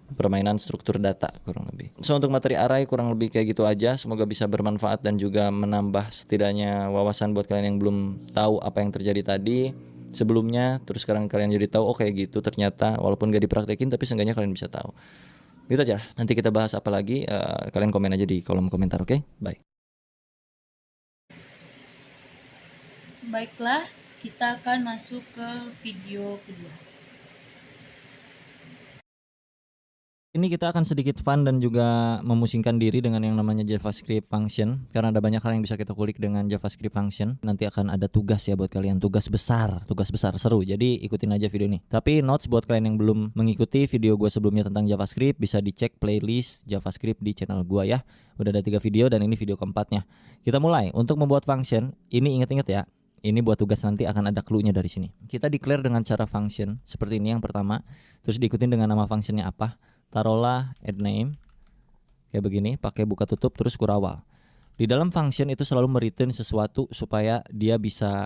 Permainan struktur data kurang lebih. So untuk materi array kurang lebih kayak gitu aja. Semoga bisa bermanfaat dan juga menambah setidaknya wawasan buat kalian yang belum tahu apa yang terjadi tadi sebelumnya. Terus sekarang kalian jadi tahu, oh kayak gitu ternyata, walaupun gak dipraktekin tapi seenggaknya kalian bisa tahu. Gitu aja. Nanti kita bahas apa lagi, kalian komen aja di kolom komentar, oke? Bye. Baiklah, kita akan masuk ke video kedua. Ini kita akan sedikit fun dan juga memusingkan diri dengan yang namanya JavaScript function, karena ada banyak hal yang bisa kita kulik dengan JavaScript function. Nanti akan ada tugas ya buat kalian, tugas besar seru. Jadi ikutin aja video ini. Tapi notes buat kalian yang belum mengikuti video gue sebelumnya tentang JavaScript, bisa dicek playlist JavaScript di channel gue ya. Udah ada 3 video dan ini video keempatnya. Kita mulai. Untuk membuat function, ini inget-inget ya. Ini buat tugas nanti akan ada clue-nya dari sini. Kita declare dengan cara function seperti ini yang pertama, terus diikutin dengan nama functionnya apa. Taruhlah add name kayak begini, pakai buka tutup terus kurawal. Di dalam function itu selalu mereturn sesuatu supaya dia bisa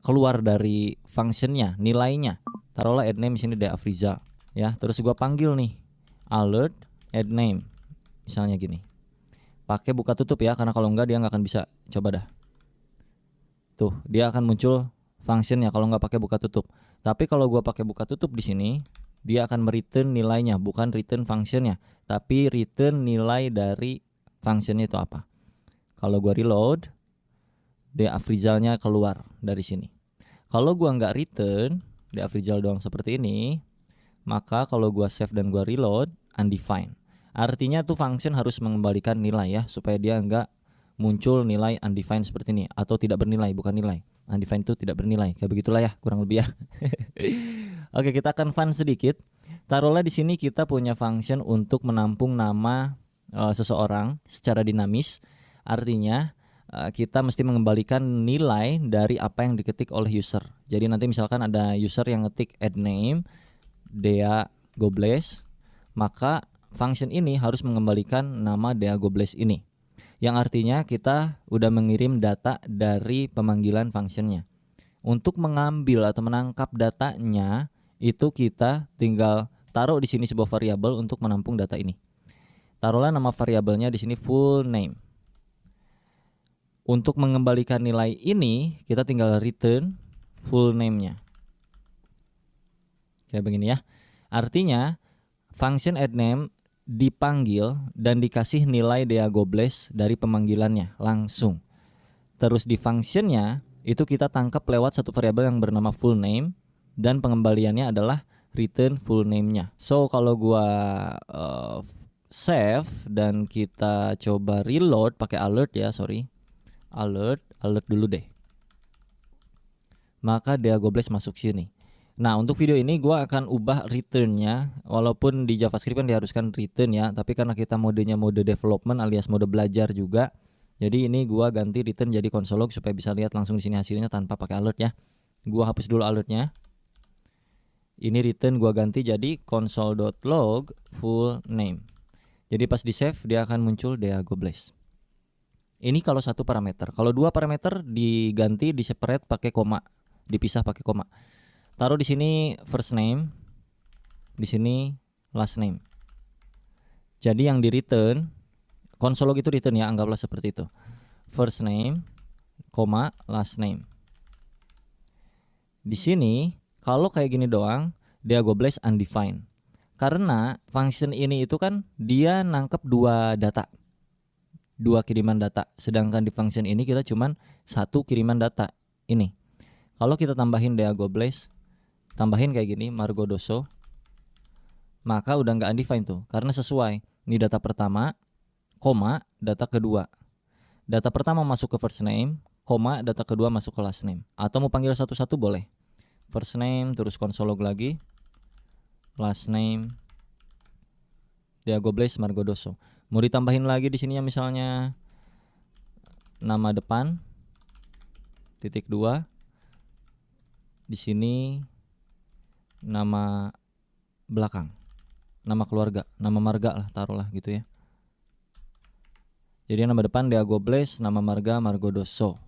keluar dari functionnya, nilainya. Taruhlah add name di sini De Afrizal ya. Terus gua panggil nih alert add name misalnya gini. Pakai buka tutup ya, karena kalau enggak dia nggak akan bisa. Coba dah. Tuh, dia akan muncul functionnya kalau nggak pakai buka tutup. Tapi kalau gua pakai buka tutup di sini, dia akan mereturn nilainya, bukan return functionnya, tapi return nilai dari functionnya itu apa. Kalau gua reload, De Afrizalnya keluar dari sini. Kalau gua nggak return De Afrizal doang seperti ini, maka kalau gua save dan gua reload, undefined. Artinya tuh function harus mengembalikan nilai ya, supaya dia nggak muncul nilai undefined seperti ini, atau tidak bernilai, bukan nilai. Undefined itu tidak bernilai, kayak begitulah ya kurang lebih ya. Oke, kita akan fun sedikit. Taruhlah di sini kita punya function untuk menampung nama seseorang secara dinamis. Artinya kita mesti mengembalikan nilai dari apa yang diketik oleh user. Jadi nanti misalkan ada user yang ngetik add name Dea Gobles, maka function ini harus mengembalikan nama Dea Gobles ini. Yang artinya kita udah mengirim data dari pemanggilan functionnya. Untuk mengambil atau menangkap datanya, itu kita tinggal taruh di sini sebuah variabel untuk menampung data ini. Taruhlah nama variabelnya di sini full name. Untuk mengembalikan nilai ini, kita tinggal return full name-nya. Kayak begini ya. Artinya function add name dipanggil dan dikasih nilai Dea Gobles dari pemanggilannya langsung. Terus di functionnya itu kita tangkap lewat satu variabel yang bernama full name dan pengembaliannya adalah return full name-nya. So kalau gua save dan kita coba reload pakai alert ya, alert dulu deh. Maka Dea Gobles masuk sini. Nah, untuk video ini gua akan ubah return-nya, walaupun di JavaScript kan diharuskan return ya, tapi karena kita modenya mode development alias mode belajar juga, jadi ini gua ganti return jadi console log supaya bisa lihat langsung di sini hasilnya tanpa pakai alert ya. Gua hapus dulu alertnya. Ini return gua ganti jadi console.log full name. Jadi pas di save dia akan muncul Dea Gobles. Ini kalau satu parameter. Kalau dua parameter diganti di separate pakai koma, dipisah pakai koma. Taruh di sini first name, di sini last name. Jadi yang di return, console log itu return ya, anggaplah seperti itu. First name, koma, last name. Di sini kalau kayak gini doang, Dea Gobles undefined. Karena function ini itu kan dia nangkep dua data, dua kiriman data. Sedangkan di function ini kita cuman satu kiriman data ini. Kalau kita tambahin Dea Gobles, tambahin kayak gini Margodoso, maka udah nggak undefined tuh, karena sesuai. Ini data pertama, koma, data kedua. Data pertama masuk ke first name, koma, data kedua masuk ke last name. Atau mau panggil satu-satu boleh. First name, terus console log lagi. Last name, Diago Blaze Margodoso. Mau ditambahin lagi di sini ya misalnya nama depan titik 2. Di sini nama belakang, nama keluarga, nama marga lah, taruhlah gitu ya. Jadi nama depan Diago Blaze, nama marga Margodoso.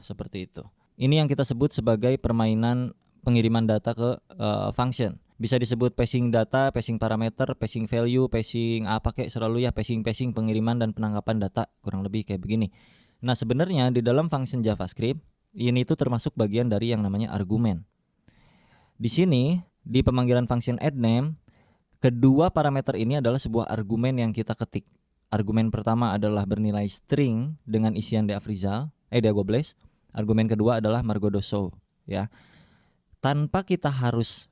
Seperti itu. Ini yang kita sebut sebagai permainan pengiriman data ke function. Bisa disebut passing data, passing parameter, passing value, passing apa kayak selalu ya, passing pengiriman dan penangkapan data, kurang lebih kayak begini. Nah, sebenarnya di dalam function JavaScript ini itu termasuk bagian dari yang namanya argumen. Di sini di pemanggilan function addName, kedua parameter ini adalah sebuah argumen yang kita ketik. Argumen pertama adalah bernilai string dengan isian Diago Blaze. Argumen kedua adalah Margodoso ya. Tanpa kita harus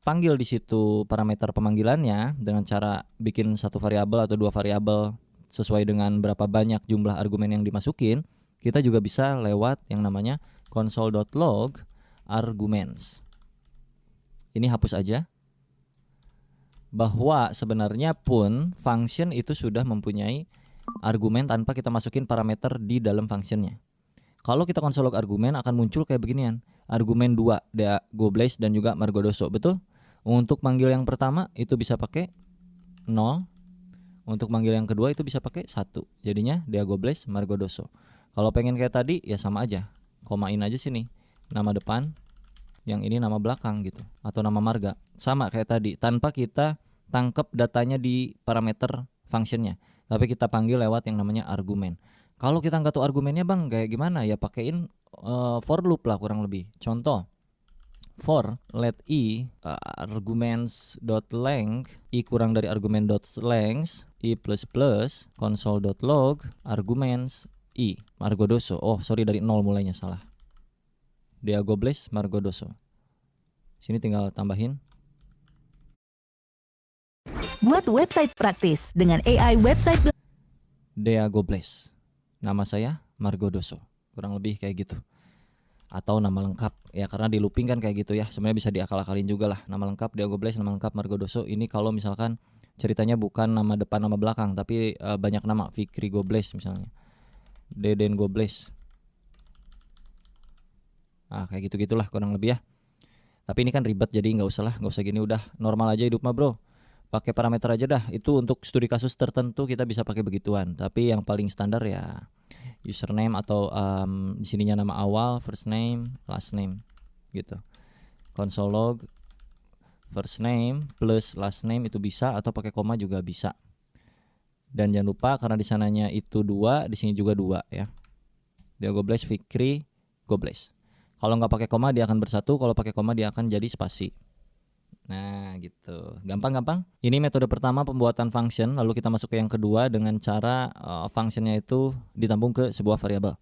panggil di situ parameter pemanggilannya dengan cara bikin satu variabel atau dua variabel sesuai dengan berapa banyak jumlah argumen yang dimasukin, kita juga bisa lewat yang namanya console.log arguments. Ini hapus aja. Bahwa sebenarnya pun function itu sudah mempunyai argumen tanpa kita masukin parameter di dalam functionnya. Kalau kita console log argumen akan muncul kayak beginian. Argumen 2 Diago Blaze dan juga Margodoso, betul? Untuk manggil yang pertama itu bisa pakai 0. Untuk manggil yang kedua itu bisa pakai 1. Jadinya Diago Blaze Margodoso. Kalau pengen kayak tadi ya sama aja. Komain aja sini. Nama depan, yang ini nama belakang gitu, atau nama marga. Sama kayak tadi, tanpa kita tangkap datanya di parameter functionnya, tapi kita panggil lewat yang namanya argumen. Kalau kita nggak tahu argumennya bang, kayak gimana ya, pakein for loop lah kurang lebih. Contoh, for let i arguments.length i kurang dari argument.length i plus plus console.log arguments i Margodoso. Oh sorry, dari 0 mulainya, salah. Diago Blaze Margodoso. Sini tinggal tambahin. Buat website praktis dengan AI website Diago Blaze. Nama saya Margodoso. Kurang lebih kayak gitu. Atau nama lengkap. Ya karena di looping kan kayak gitu ya. Sebenarnya bisa diakal-akalin juga lah. Nama lengkap Diago Blaze, nama lengkap Margodoso. Ini kalau misalkan ceritanya bukan nama depan nama belakang, tapi banyak nama. Fikri Go Blaze misalnya. Deden Go Blaze. Kayak gitu-gitulah kurang lebih ya. Tapi ini kan ribet, jadi nggak usah gini, udah normal aja hidup mah bro. Pakai parameter aja dah. Itu untuk studi kasus tertentu kita bisa pakai begituan. Tapi yang paling standar ya username atau di sininya nama awal, first name, last name gitu. Console log first name plus last name itu bisa, atau pakai koma juga bisa. Dan jangan lupa karena di sananya itu 2, di sini juga 2 ya. Diago Blaze Fikri Go Blaze. Kalau nggak pakai koma dia akan bersatu, kalau pakai koma dia akan jadi spasi. Nah gitu, gampang-gampang. Ini metode pertama pembuatan function, lalu kita masuk ke yang kedua dengan cara functionnya itu ditampung ke sebuah variabel.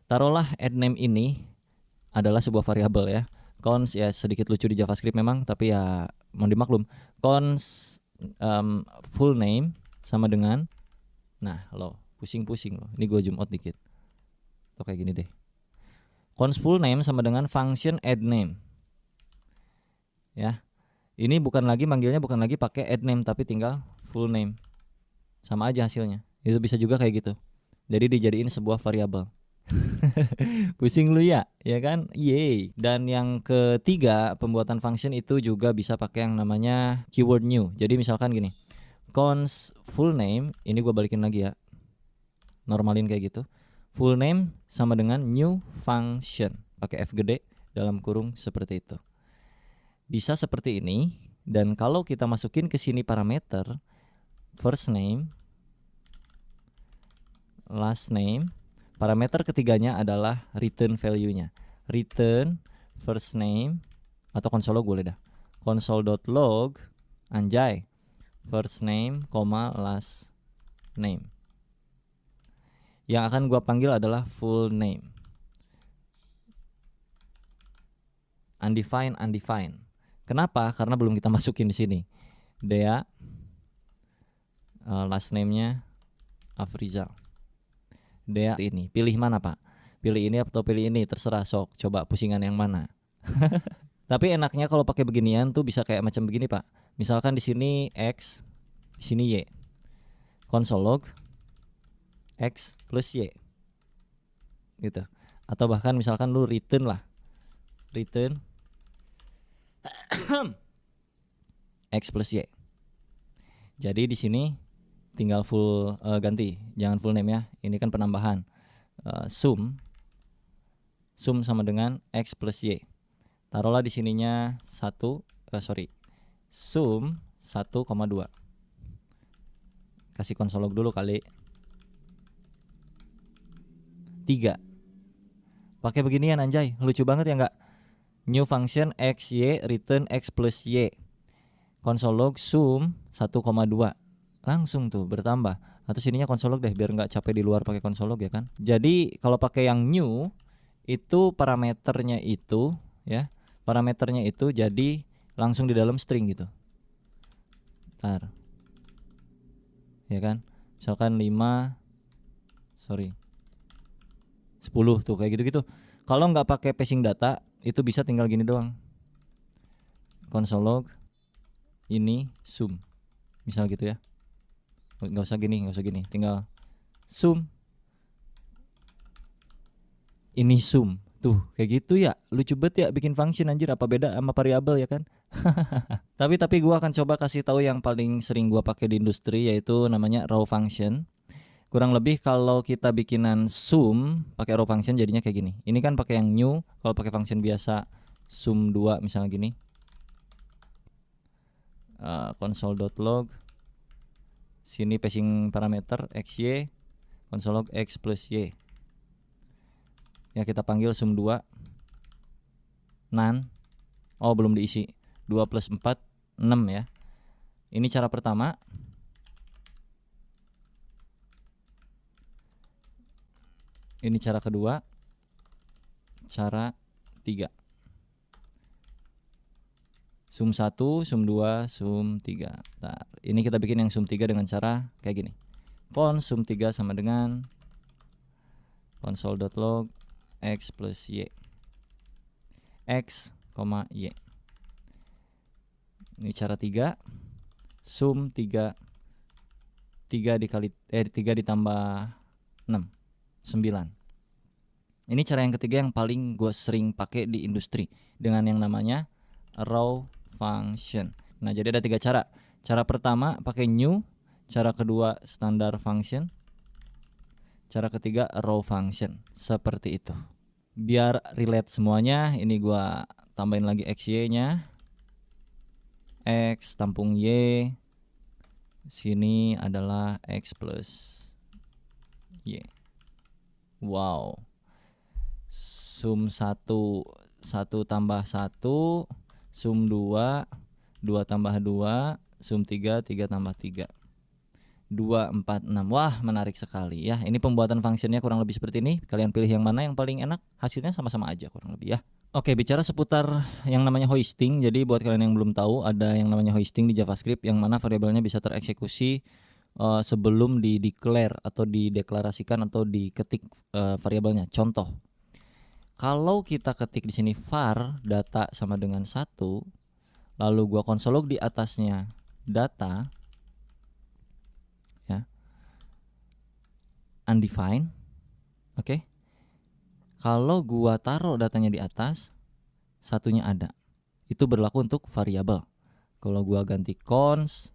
Taruhlah addName ini adalah sebuah variabel ya. Cons ya sedikit lucu di JavaScript memang, tapi ya mohon dimaklum. Cons full name sama dengan, nah lo pusing-pusing lo. Ini gue zoom out dikit. Tuh kayak gini deh. Cons full name sama dengan function addName. Ya. Ini bukan lagi manggilnya bukan lagi pakai addName tapi tinggal full name. Sama aja hasilnya. Itu bisa juga kayak gitu. Jadi dijadiin sebuah variabel. Pusing lu ya kan? Yeay. Dan yang ketiga, pembuatan function itu juga bisa pakai yang namanya keyword new. Jadi misalkan gini. Cons full name, ini gue balikin lagi ya. Normalin kayak gitu. Full name sama dengan new function, pakai F gede dalam kurung seperti itu. Bisa seperti ini. Dan kalau kita masukin ke sini parameter first name, last name, parameter ketiganya adalah return value-nya. Return first name atau console log boleh dah. Console.log anjay first name, last name. Yang akan gua panggil adalah full name. Undefined. Kenapa? Karena belum kita masukin di sini. Dea last name-nya Afrizal. Dia ini. Pilih mana, Pak? Pilih ini atau pilih ini? Terserah, sok. Coba pusingan yang mana. Tapi enaknya kalau pakai beginian tuh bisa kayak macam begini, Pak. Misalkan di sini X, di sini Y. Console log X plus Y. Gitu. Atau bahkan misalkan lu return lah. Return X plus Y. Jadi di sini tinggal full ganti, jangan full name ya. Ini kan penambahan. Sum sama dengan X plus Y. Taruhlah di sininya sum 1,2. Kasih console log dulu kali. 3. Pakai beginian anjay, lucu banget ya enggak? New function X Y return X plus Y. Console log sum 1,2. Langsung tuh bertambah. Atau sininya console log deh biar nggak capek di luar pakai console log ya kan. Jadi kalau pakai yang new itu parameternya itu ya. Parameternya itu jadi langsung di dalam string gitu. Ntar. Ya kan? Misalkan 10 tuh kayak gitu-gitu. Kalau nggak pakai passing data itu bisa tinggal gini doang. Console log ini sum. Misal gitu ya. Nggak usah gini, tinggal sum. Ini sum. Tuh, kayak gitu ya. Lucu banget ya bikin function anjir, apa beda sama variabel ya kan? Tapi gua akan coba kasih tahu yang paling sering gua pakai di industri yaitu namanya raw function. Kurang lebih kalau kita bikinan sum pakai raw function jadinya kayak gini. Ini kan pakai yang new, kalau pakai function biasa sum 2 misalnya gini. Console.log sini passing parameter xy, console log x plus y. Ya kita panggil sum 2 none. Oh belum diisi. 2 plus 4 6 ya. Ini cara pertama. Ini cara kedua. Cara 3. Sum 1, sum 2, sum 3. Nah, ini kita bikin yang sum 3 dengan cara kayak gini. Cons sum 3 sama dengan console.log x plus y. X, y. Ini cara 3. Sum 3 3 ditambah 6 9. Ini cara yang ketiga yang paling gue sering pakai di industri dengan yang namanya raw function. Nah, jadi ada 3 cara. Cara pertama pakai new, cara kedua standar function, cara ketiga raw function. Seperti itu. Biar relate semuanya, ini gue tambahin lagi xy-nya. X tampung y. Sini adalah x plus y. Wow. Sum 1 tambah 1, sum 2 tambah 2, sum 3 tambah 3. 2, 4, 6. Wah, menarik sekali ya. Ini pembuatan fungsinya kurang lebih seperti ini. Kalian pilih yang mana yang paling enak. Hasilnya sama-sama aja kurang lebih ya. Oke, bicara seputar yang namanya hoisting. Jadi buat kalian yang belum tahu, ada yang namanya hoisting di JavaScript yang mana variabelnya bisa tereksekusi sebelum di-declare atau dideklarasikan atau diketik variabelnya. Contoh, kalau kita ketik di sini var data sama dengan 1, lalu gua console log di atasnya data ya, undefined. Oke. Kalau gua taruh datanya di atas, satunya ada. Itu berlaku untuk variabel. Kalau gua ganti cons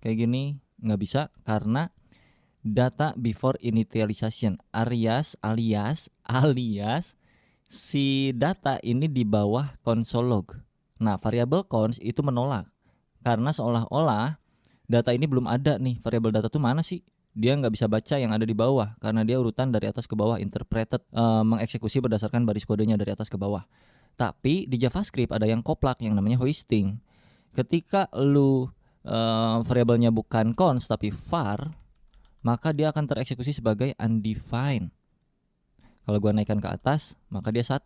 kayak gini nggak bisa karena data before initialization alias si data ini di bawah console log. Nah, variabel cons itu menolak karena seolah-olah data ini belum ada nih. Variabel data tuh mana sih? Dia nggak bisa baca yang ada di bawah karena dia urutan dari atas ke bawah, interpreted, mengeksekusi berdasarkan baris kodenya dari atas ke bawah. Tapi di JavaScript ada yang koplak yang namanya hoisting. Ketika lu variabelnya bukan cons tapi var, maka dia akan tereksekusi sebagai undefined. Kalau gua naikkan ke atas, maka dia 1.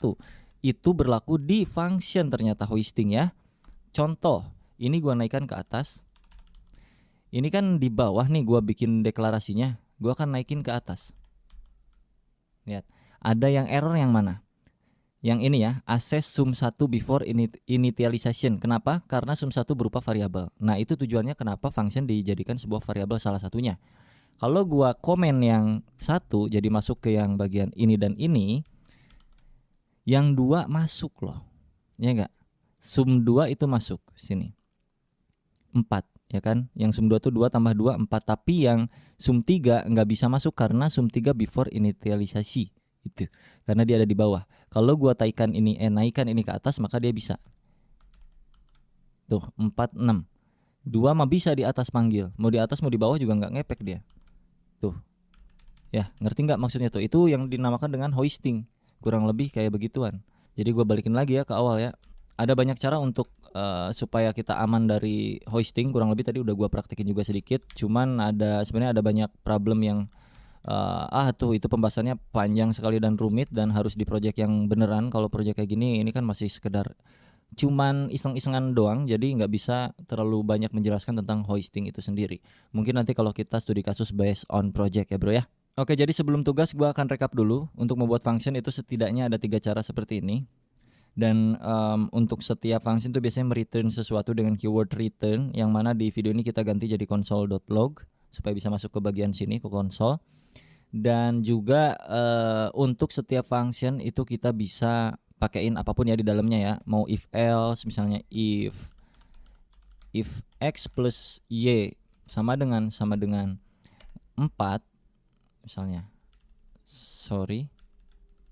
Itu berlaku di function ternyata hoisting ya. Contoh, ini gua naikkan ke atas. Ini kan di bawah nih gua bikin deklarasinya, gua akan naikin ke atas. Lihat, ada yang error yang mana? Yang ini ya, access sum1 before initialization. Kenapa? Karena sum1 berupa variabel. Nah, itu tujuannya kenapa function dijadikan sebuah variabel salah satunya. Kalau gua komen yang satu jadi masuk ke yang bagian ini dan ini, yang dua masuk loh. Ya enggak? Sum2 itu masuk sini. 4, ya kan? Yang sum2 itu 2 tambah 2 4, tapi yang sum3 nggak bisa masuk karena sum3 before initialisasi itu. Karena dia ada di bawah. Kalau gua naikkan ini ke atas maka dia bisa. Tuh, 4 6. 2 mah bisa di atas panggil. Mau di atas mau di bawah juga nggak ngepek dia. Tuh. Ya, ngerti nggak maksudnya tuh? Itu yang dinamakan dengan hoisting. Kurang lebih kayak begituan. Jadi gua balikin lagi ya ke awal ya. Ada banyak cara untuk supaya kita aman dari hoisting. Kurang lebih tadi udah gua praktekin juga sedikit. Cuman sebenarnya ada banyak problem yang itu pembahasannya panjang sekali dan rumit dan harus di project yang beneran. Kalau project kayak gini ini kan masih sekedar cuman iseng-isengan doang, jadi nggak bisa terlalu banyak menjelaskan tentang hoisting itu sendiri. Mungkin nanti kalau kita studi kasus based on project ya bro ya. Oke, jadi sebelum tugas gua akan rekap dulu. Untuk membuat function itu setidaknya ada 3 cara seperti ini. Dan untuk setiap function itu biasanya mereturn sesuatu dengan keyword return, yang mana di video ini kita ganti jadi console.log supaya bisa masuk ke bagian sini ke console. Dan juga untuk setiap function itu kita bisa pakein apapun ya di dalamnya ya. Mau if else, misalnya if x plus y sama dengan 4 misalnya.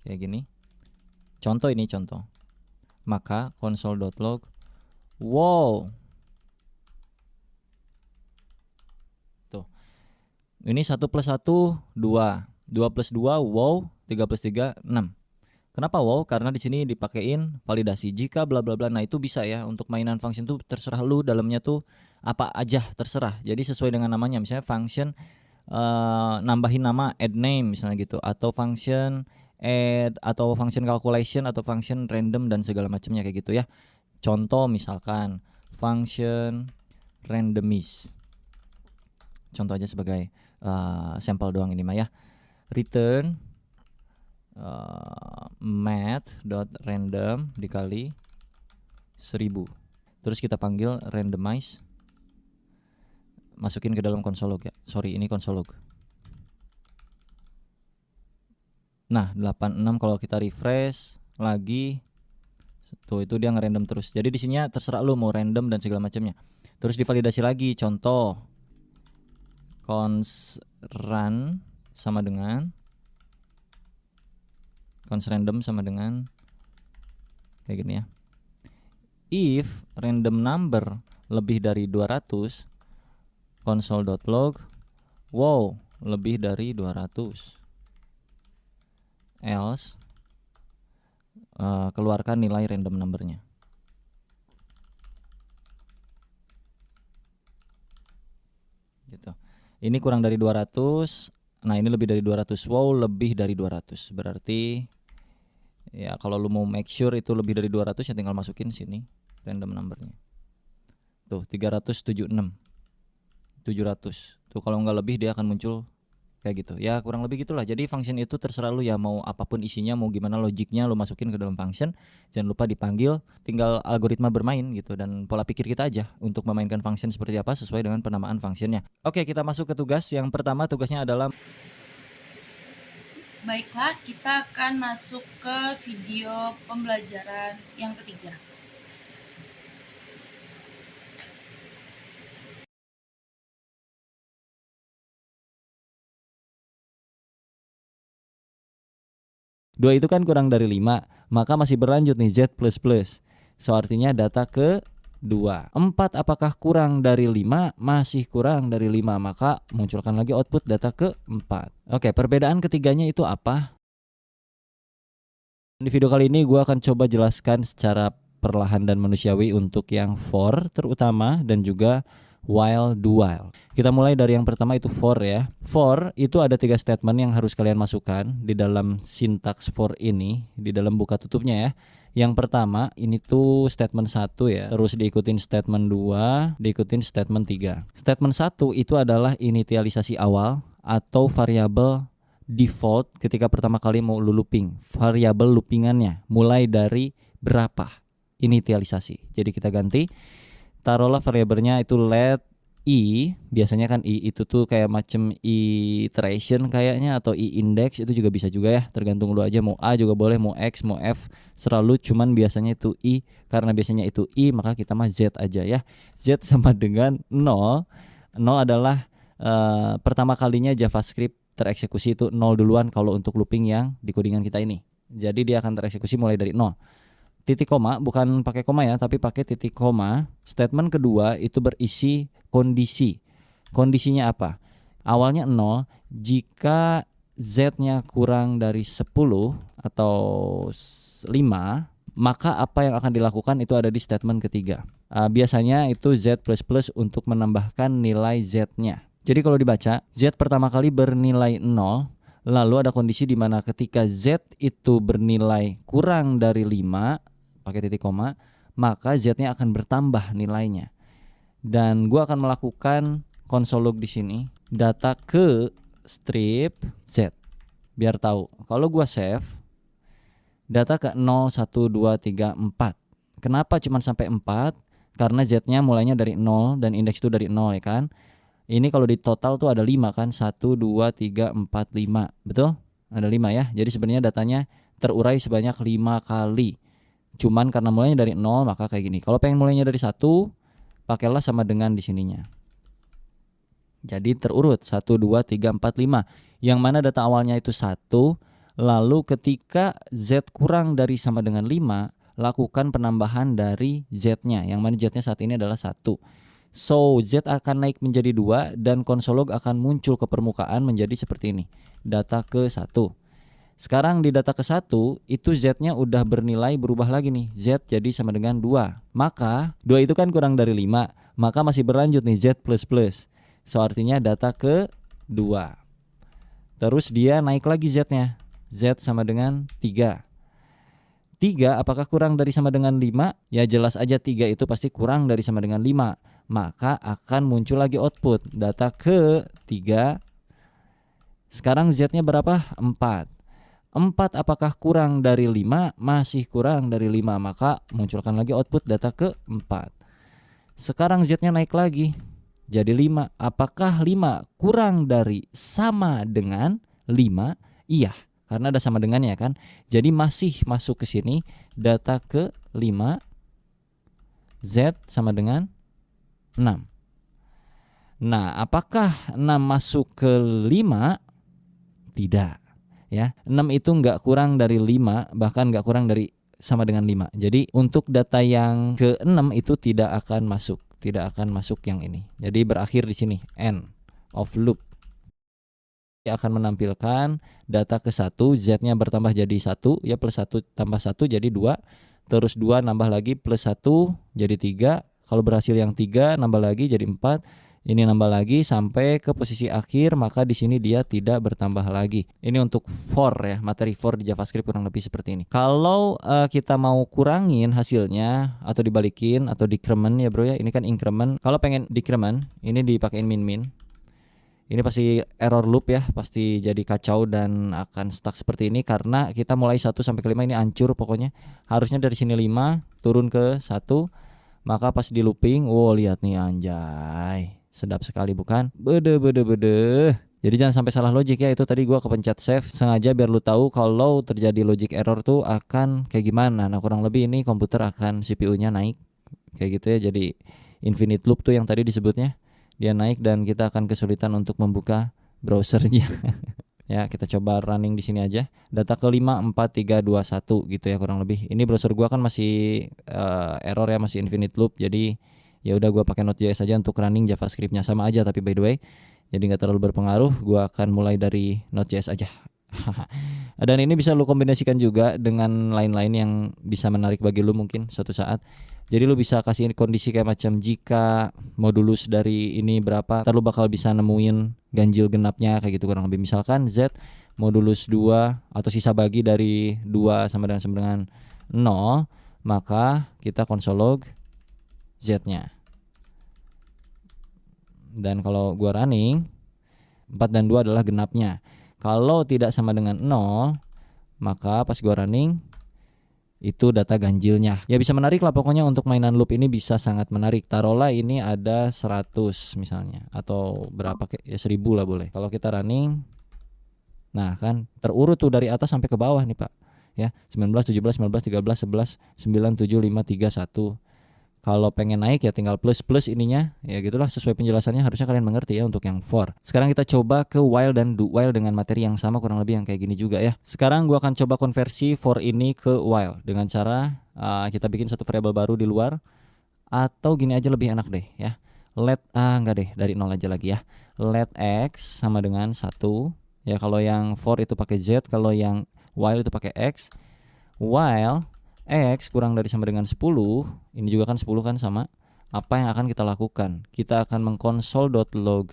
Kayak gini. Contoh. Maka console.log wow. Tuh. Ini 1 plus 1 2. 2 plus 2 wow, 3 plus 3 6. Kenapa wow? Karena di sini dipakein validasi jika bla bla bla. Nah, itu bisa ya untuk mainan function tuh terserah lu dalamnya tuh apa aja terserah. Jadi sesuai dengan namanya. Misalnya function nambahin nama add name misalnya gitu, atau function add, atau function calculation, atau function random dan segala macamnya kayak gitu ya. Contoh misalkan function randomize. Contoh aja sebagai sampel doang ini mah ya. Return math.random dikali 1000. Terus kita panggil randomize. Masukin ke dalam console log ya. Ini console log. Nah, 86 kalau kita refresh lagi tuh itu dia ngerandom terus. Jadi di sini terserah lu mau random dan segala macamnya. Terus divalidasi lagi. Contoh const run sama dengan const random sama dengan kayak gini ya. If random number lebih dari 200, console.log wow lebih dari 200. Else keluarkan nilai random numbernya. Gitu. Ini kurang dari 200. Nah, ini lebih dari 200. Wow, lebih dari 200. Berarti ya kalau lu mau make sure itu lebih dari 200 ya tinggal masukin sini random numbernya. Tuh 376. 700. Tuh kalau nggak lebih dia akan muncul kayak gitu. Ya kurang lebih gitulah. Jadi function itu terserah lu ya, mau apapun isinya, mau gimana logiknya lu masukin ke dalam function. Jangan lupa dipanggil, tinggal algoritma bermain gitu dan pola pikir kita aja untuk memainkan function seperti apa sesuai dengan penamaan functionnya. Oke, kita masuk ke tugas. Yang pertama tugasnya adalah Baiklah, kita akan masuk ke video pembelajaran yang ketiga. dua itu kan kurang dari 5, maka masih berlanjut nih z++. So artinya data ke 2. 4 apakah kurang dari 5? Masih kurang dari 5, maka munculkan lagi output data ke 4. Oke, perbedaan ketiganya itu apa? Di video kali ini gue akan coba jelaskan secara perlahan dan manusiawi untuk yang for terutama dan juga while do while. Kita mulai dari yang pertama itu for ya. For itu ada 3 statement yang harus kalian masukkan di dalam sintaks for ini, di dalam buka tutupnya ya. Yang pertama ini tuh statement 1 ya, terus diikutin statement 2, diikutin statement 3. Statement 1 itu adalah initialisasi awal atau variabel default ketika pertama kali mau lu looping, variabel loopingannya mulai dari berapa inisialisasi. Jadi kita ganti, taruhlah variabelnya itu let i, biasanya kan i itu tuh kayak macam iteration kayaknya, atau i index, itu juga bisa juga ya, tergantung lu aja, mau a juga boleh, mau x, mau f, selalu cuman biasanya itu i, karena biasanya itu i maka kita mah z aja ya. Z sama dengan 0. 0 adalah pertama kalinya JavaScript tereksekusi itu 0 duluan kalau untuk looping yang di codingan kita ini. Jadi dia akan tereksekusi mulai dari 0. Titik koma, bukan pakai koma ya, tapi pakai titik koma. Statement kedua itu berisi kondisi. Kondisinya apa? Awalnya 0, jika z-nya kurang dari 10 atau 5, maka apa yang akan dilakukan itu ada di statement ketiga. Biasanya itu z++ untuk menambahkan nilai z-nya. Jadi kalau dibaca, z pertama kali bernilai 0, lalu ada kondisi di mana ketika z itu bernilai kurang dari 5, pakai titik koma, maka z-nya akan bertambah nilainya. Dan gua akan melakukan console log di sini, data ke strip z. Biar tahu. Kalau gua save, data ke 0, 1, 2, 3, 4. Kenapa cuma sampai 4? Karena z-nya mulainya dari 0 dan indeks itu dari 0 ya kan. Ini kalau di total tuh ada 5 kan, 1, 2, 3, 4, 5. Betul? Ada 5 ya. Jadi sebenarnya datanya terurai sebanyak 5 kali. Cuman karena mulainya dari 0 maka kayak gini. Kalau pengen mulainya dari 1, pakailah sama dengan di sininya. Jadi terurut 1, 2, 3, 4, 5. Yang mana data awalnya itu 1. Lalu ketika z kurang dari sama dengan 5, lakukan penambahan dari z-nya. Yang mana z-nya saat ini adalah 1. So z akan naik menjadi 2 dan console log akan muncul ke permukaan menjadi seperti ini. Data ke 1. Sekarang di data ke-1 itu z-nya udah bernilai berubah lagi nih. Z jadi sama dengan 2. Maka 2 itu kan kurang dari 5. Maka masih berlanjut nih z++. So artinya data ke-2. Terus dia naik lagi z-nya. Z sama dengan 3. 3 apakah kurang dari sama dengan 5? Ya jelas aja 3 itu pasti kurang dari sama dengan 5. Maka akan muncul lagi output. Data ke-3. Sekarang z-nya berapa? 4. 4 apakah kurang dari 5? Masih kurang dari 5. Maka munculkan lagi output data ke-4. Sekarang z-nya naik lagi. Jadi 5. Apakah 5 kurang dari sama dengan 5? Iya. Karena ada sama dengannya kan. Jadi masih masuk ke sini. Data ke-5. Z sama dengan 6. Nah apakah 6 masuk ke 5? Tidak. Ya, 6 itu nggak kurang dari 5, bahkan nggak kurang dari sama dengan 5. Jadi untuk data yang ke-6 itu tidak akan masuk yang ini. Jadi berakhir di sini, end of loop. Dia akan menampilkan data ke-1, z-nya bertambah jadi 1, ya plus 1 tambah 1 jadi 2, terus 2 nambah lagi plus 1 jadi 3. Kalau berhasil yang 3 nambah lagi jadi 4. Ini nambah lagi sampai ke posisi akhir, maka di sini dia tidak bertambah lagi. Ini untuk for ya, materi for di JavaScript kurang lebih seperti ini. Kalau kita mau kurangin hasilnya atau dibalikin atau decrement ya bro ya, ini kan increment. Kalau pengen decrement, ini dipakein min. Ini pasti error loop ya, pasti jadi kacau dan akan stuck seperti ini karena kita mulai 1 sampai ke 5 ini hancur pokoknya. Harusnya dari sini 5 turun ke 1, maka pas di looping, wow lihat nih anjay. Sedap sekali bukan? Bede. Jadi jangan sampai salah logic ya. Itu tadi gua kepencet save sengaja biar lu tahu kalau terjadi logic error tuh akan kayak gimana. Nah kurang lebih ini komputer akan CPU-nya naik kayak gitu ya. Jadi infinite loop tuh yang tadi disebutnya, dia naik dan kita akan kesulitan untuk membuka browsernya. Ya kita coba running di sini aja. Data ke 5, 4, 3, 2, 1 gitu ya kurang lebih. Ini browser gua kan masih error ya, masih infinite loop. Jadi ya udah gua pakai Node.js aja untuk running JavaScript-nya, sama aja tapi by the way. Jadi nggak terlalu berpengaruh. Gua akan mulai dari Node.js aja. Dan ini bisa lu kombinasikan juga dengan lain-lain yang bisa menarik bagi lu mungkin suatu saat. Jadi lu bisa kasih kondisi kayak macam jika modulus dari ini berapa, ntar lu bakal bisa nemuin ganjil genapnya kayak gitu kurang lebih. Misalkan Z modulus 2 atau sisa bagi dari 2 sama dengan 0, maka kita console log Z-nya. Dan kalau gua running 4 dan 2 adalah genapnya. Kalau tidak sama dengan 0, maka pas gua running itu data ganjilnya. Ya bisa menarik lah pokoknya untuk mainan loop ini bisa sangat menarik. Taruhlah ini ada 100 misalnya atau berapa kayak ya 1000 lah boleh. Kalau kita running, nah kan terurut tuh dari atas sampai ke bawah nih Pak. Ya, 19, 17, 19, 13, 11, 9, 7, 5, 3, 1. Kalau pengen naik ya tinggal plus ininya. Ya gitulah sesuai penjelasannya, harusnya kalian mengerti ya untuk yang for. Sekarang kita coba ke while dan do while dengan materi yang sama kurang lebih yang kayak gini juga ya. Sekarang gua akan coba konversi for ini ke while dengan cara kita bikin satu variabel baru di luar, atau gini aja lebih enak deh ya. Enggak deh, dari 0 aja lagi ya. Let x sama dengan 1. Ya kalau yang for itu pakai z, kalau yang while itu pakai x. While x kurang dari sama dengan 10, ini juga kan 10 kan sama. Apa yang akan kita lakukan? Kita akan mengkonsol.log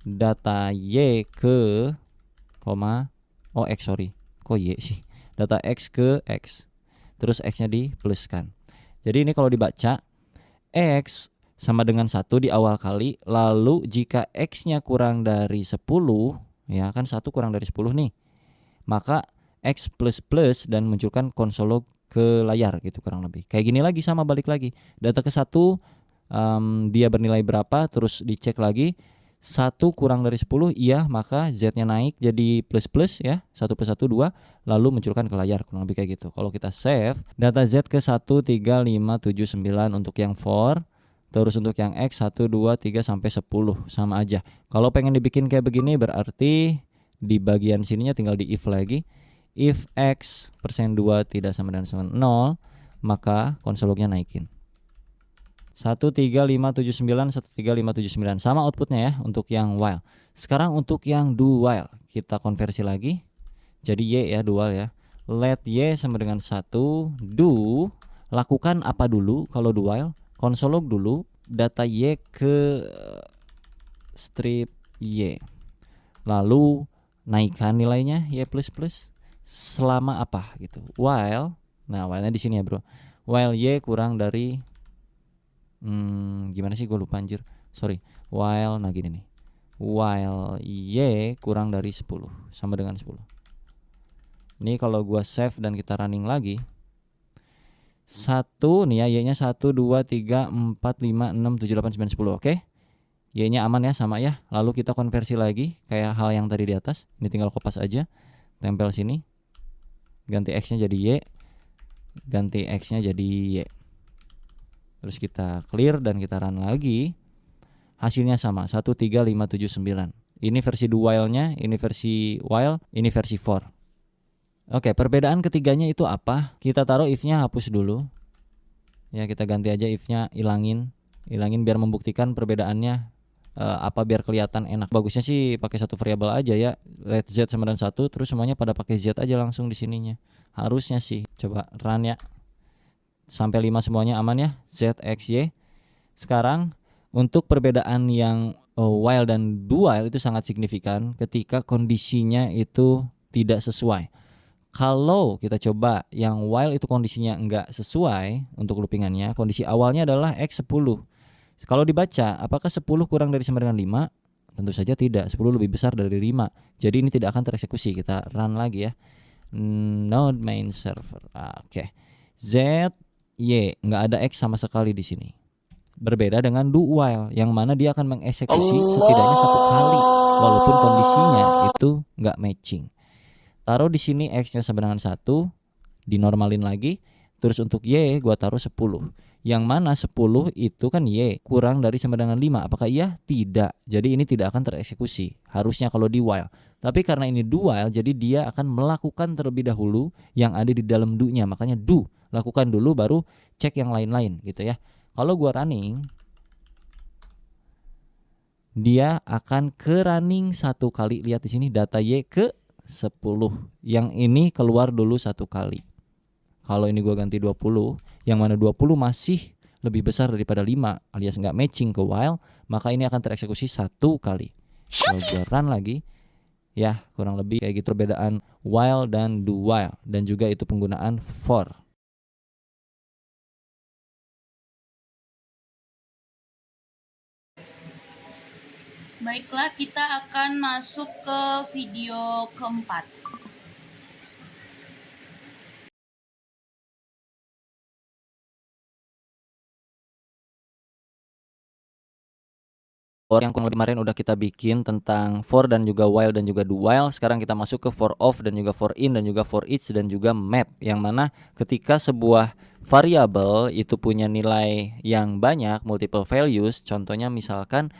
data y ke kok y sih? Data x ke x. Terus x-nya dipluskan. Jadi ini kalau dibaca x sama dengan 1 di awal kali, lalu jika x-nya kurang dari 10, ya kan 1 kurang dari 10 nih, maka x plus dan munculkan konsol log ke layar gitu kurang lebih. Kayak gini lagi sama balik lagi. Data ke 1 dia bernilai berapa, terus dicek lagi. 1 kurang dari 10 iya, maka z-nya naik jadi plus ya. 1 plus 1 2, lalu munculkan ke layar kurang lebih kayak gitu. Kalau kita save, data z ke 1 3 5 7 9 untuk yang for. Terus untuk yang x 1 2 3 sampai 10 sama aja. Kalau pengen dibikin kayak begini berarti di bagian sininya tinggal di if lagi. If x persen 2 tidak sama dengan 0, maka konsol lognya naikin 13579 13579 sama outputnya ya untuk yang while. Sekarang untuk yang do while kita konversi lagi jadi y ya, do while ya. Let y sama dengan 1, do lakukan apa dulu kalau do while? Konsol log dulu data y ke strip y, lalu naikkan nilainya y plus selama apa gitu. While, nah while-nya di sini ya bro. While y kurang dari gimana sih, gue lupa anjir. Sorry. While, nah gini nih. While y kurang dari 10 sama dengan 10. Ini kalau gua save dan kita running lagi. 1 nih ya, y-nya 1 2 3 4 5 6 7 8 9 10. Oke. Y-nya aman ya, sama ya. Lalu kita konversi lagi kayak hal yang tadi di atas. Ini tinggal kopas aja. Tempel sini. Ganti x-nya jadi y, ganti x-nya jadi y. Terus kita clear dan kita run lagi. Hasilnya sama 13579. Ini versi do while-nya, ini versi while, ini versi for. Oke, perbedaan ketiganya itu apa? Kita taruh if-nya hapus dulu. Ya, kita ganti aja if-nya, ilangin biar membuktikan perbedaannya apa biar kelihatan enak. Bagusnya sih pakai satu variabel aja ya. Let z sama dengan 1, terus semuanya pada pakai z aja langsung di sininya. Harusnya sih. Coba run ya. Sampai 5 semuanya aman ya. Z, X, Y. Sekarang untuk perbedaan yang while dan do while itu sangat signifikan ketika kondisinya itu tidak sesuai. Kalau kita coba yang while itu kondisinya enggak sesuai untuk loopingannya, kondisi awalnya adalah X 10. Kalau dibaca, apakah 10 kurang dari sama dengan 5? Tentu saja tidak, 10 lebih besar dari 5. Jadi ini tidak akan tereksekusi. Kita run lagi ya. Node main server. Oke. Z, Y, nggak ada X sama sekali di sini. Berbeda dengan do while, yang mana dia akan mengeksekusi setidaknya 1 kali, walaupun kondisinya itu nggak matching. Taruh di sini X-nya sama dengan 1, dinormalin lagi. Terus untuk Y gua taruh 10. Yang mana 10 itu kan Y kurang dari sama dengan 5. Apakah iya? Tidak. Jadi ini tidak akan tereksekusi. Harusnya kalau di while. Tapi karena ini do while, jadi dia akan melakukan terlebih dahulu yang ada di dalam do-nya. Makanya do. Lakukan dulu baru cek yang lain-lain gitu ya. Kalau gua running, dia akan ke running 1 kali. Lihat di sini data Y ke 10. Yang ini keluar dulu 1 kali. Kalau ini gua ganti 20, yang mana 20 masih lebih besar daripada 5 alias nggak matching ke while, maka ini akan tereksekusi 1 kali. Kalau gua run lagi, ya kurang lebih kayak gitu perbedaan while dan do while, dan juga itu penggunaan for. Baiklah, kita akan masuk ke video keempat. For yang kemarin udah kita bikin tentang for dan juga while dan juga do while. Sekarang kita masuk ke for of dan juga for in dan juga for each dan juga map, yang mana ketika sebuah variabel itu punya nilai yang banyak, multiple values. Contohnya misalkan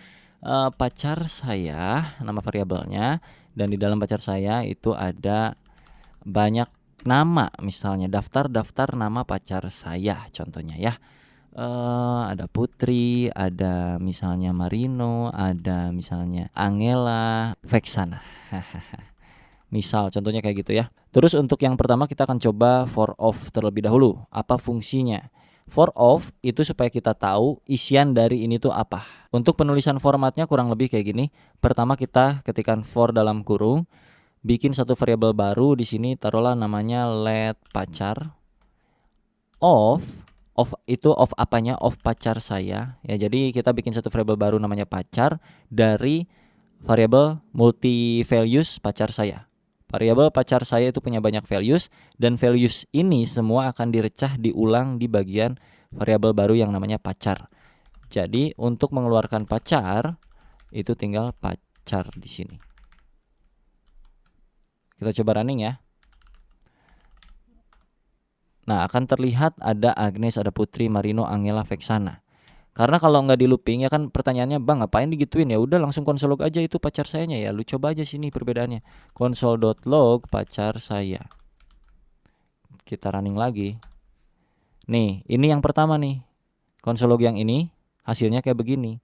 pacar saya, nama variabelnya, dan di dalam pacar saya itu ada banyak nama, misalnya daftar nama pacar saya contohnya ya. Ada Putri, ada misalnya Marino, ada misalnya Angela, Vexana. Misal contohnya kayak gitu ya. Terus untuk yang pertama kita akan coba for of terlebih dahulu. Apa fungsinya? For of itu supaya kita tahu isian dari ini tuh apa. Untuk penulisan formatnya kurang lebih kayak gini. Pertama kita ketikkan for dalam kurung, bikin satu variabel baru di sini, taruhlah namanya let pacar. Of itu of apanya? Of pacar saya ya. Jadi kita bikin satu variabel baru namanya pacar dari variabel multi values pacar saya. Variabel pacar saya itu punya banyak values, dan values ini semua akan direcah diulang di bagian variabel baru yang namanya pacar. Jadi untuk mengeluarkan pacar itu tinggal pacar di sini. Kita coba running ya. Nah, akan terlihat ada Agnes, ada Putri, Marino, Angela, Vexana. Karena kalau nggak di looping ya kan pertanyaannya, bang ngapain digituin? Ya udah langsung console log aja itu pacar sayanya ya. Lu coba aja sini perbedaannya. Console.log pacar saya. Kita running lagi. Nih, ini yang pertama nih. Console log yang ini hasilnya kayak begini.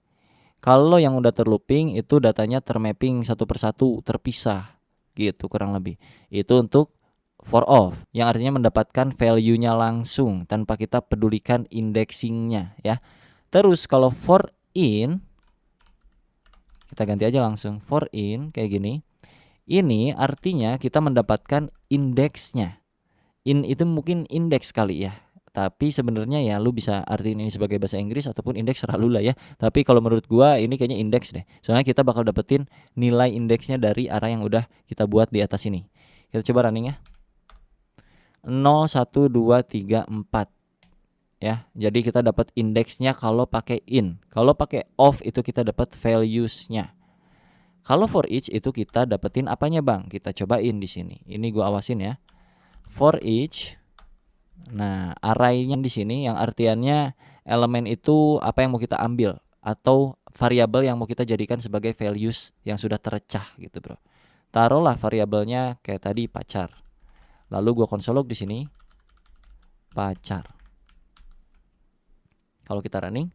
Kalau yang udah terlooping itu datanya termapping satu persatu, terpisah. Gitu kurang lebih. Itu untuk for of, yang artinya mendapatkan value-nya langsung tanpa kita pedulikan indexingnya ya. Terus kalau for in, kita ganti aja langsung. For in kayak gini. Ini artinya kita mendapatkan indeksnya. In itu mungkin indeks kali ya. Tapi sebenarnya ya lu bisa artiin ini sebagai bahasa Inggris ataupun indeks selalu lah ya. Tapi kalau menurut gua ini kayaknya indeks deh. Soalnya kita bakal dapetin nilai indeksnya dari array yang udah kita buat di atas ini. Kita coba running ya. 0, 1, 2, 3, 4 ya. Jadi kita dapat indeksnya kalau pakai in. Kalau pakai of itu kita dapat values-nya. Kalau for each itu kita dapetin apanya bang? Kita cobain di sini. Ini gua awasin ya. For each. Nah, array-nya di sini yang artiannya elemen itu apa yang mau kita ambil atau variabel yang mau kita jadikan sebagai values yang sudah tercah gitu, bro. Taruhlah variabelnya kayak tadi pacar. Lalu gue console log di sini pacar. Kalau kita running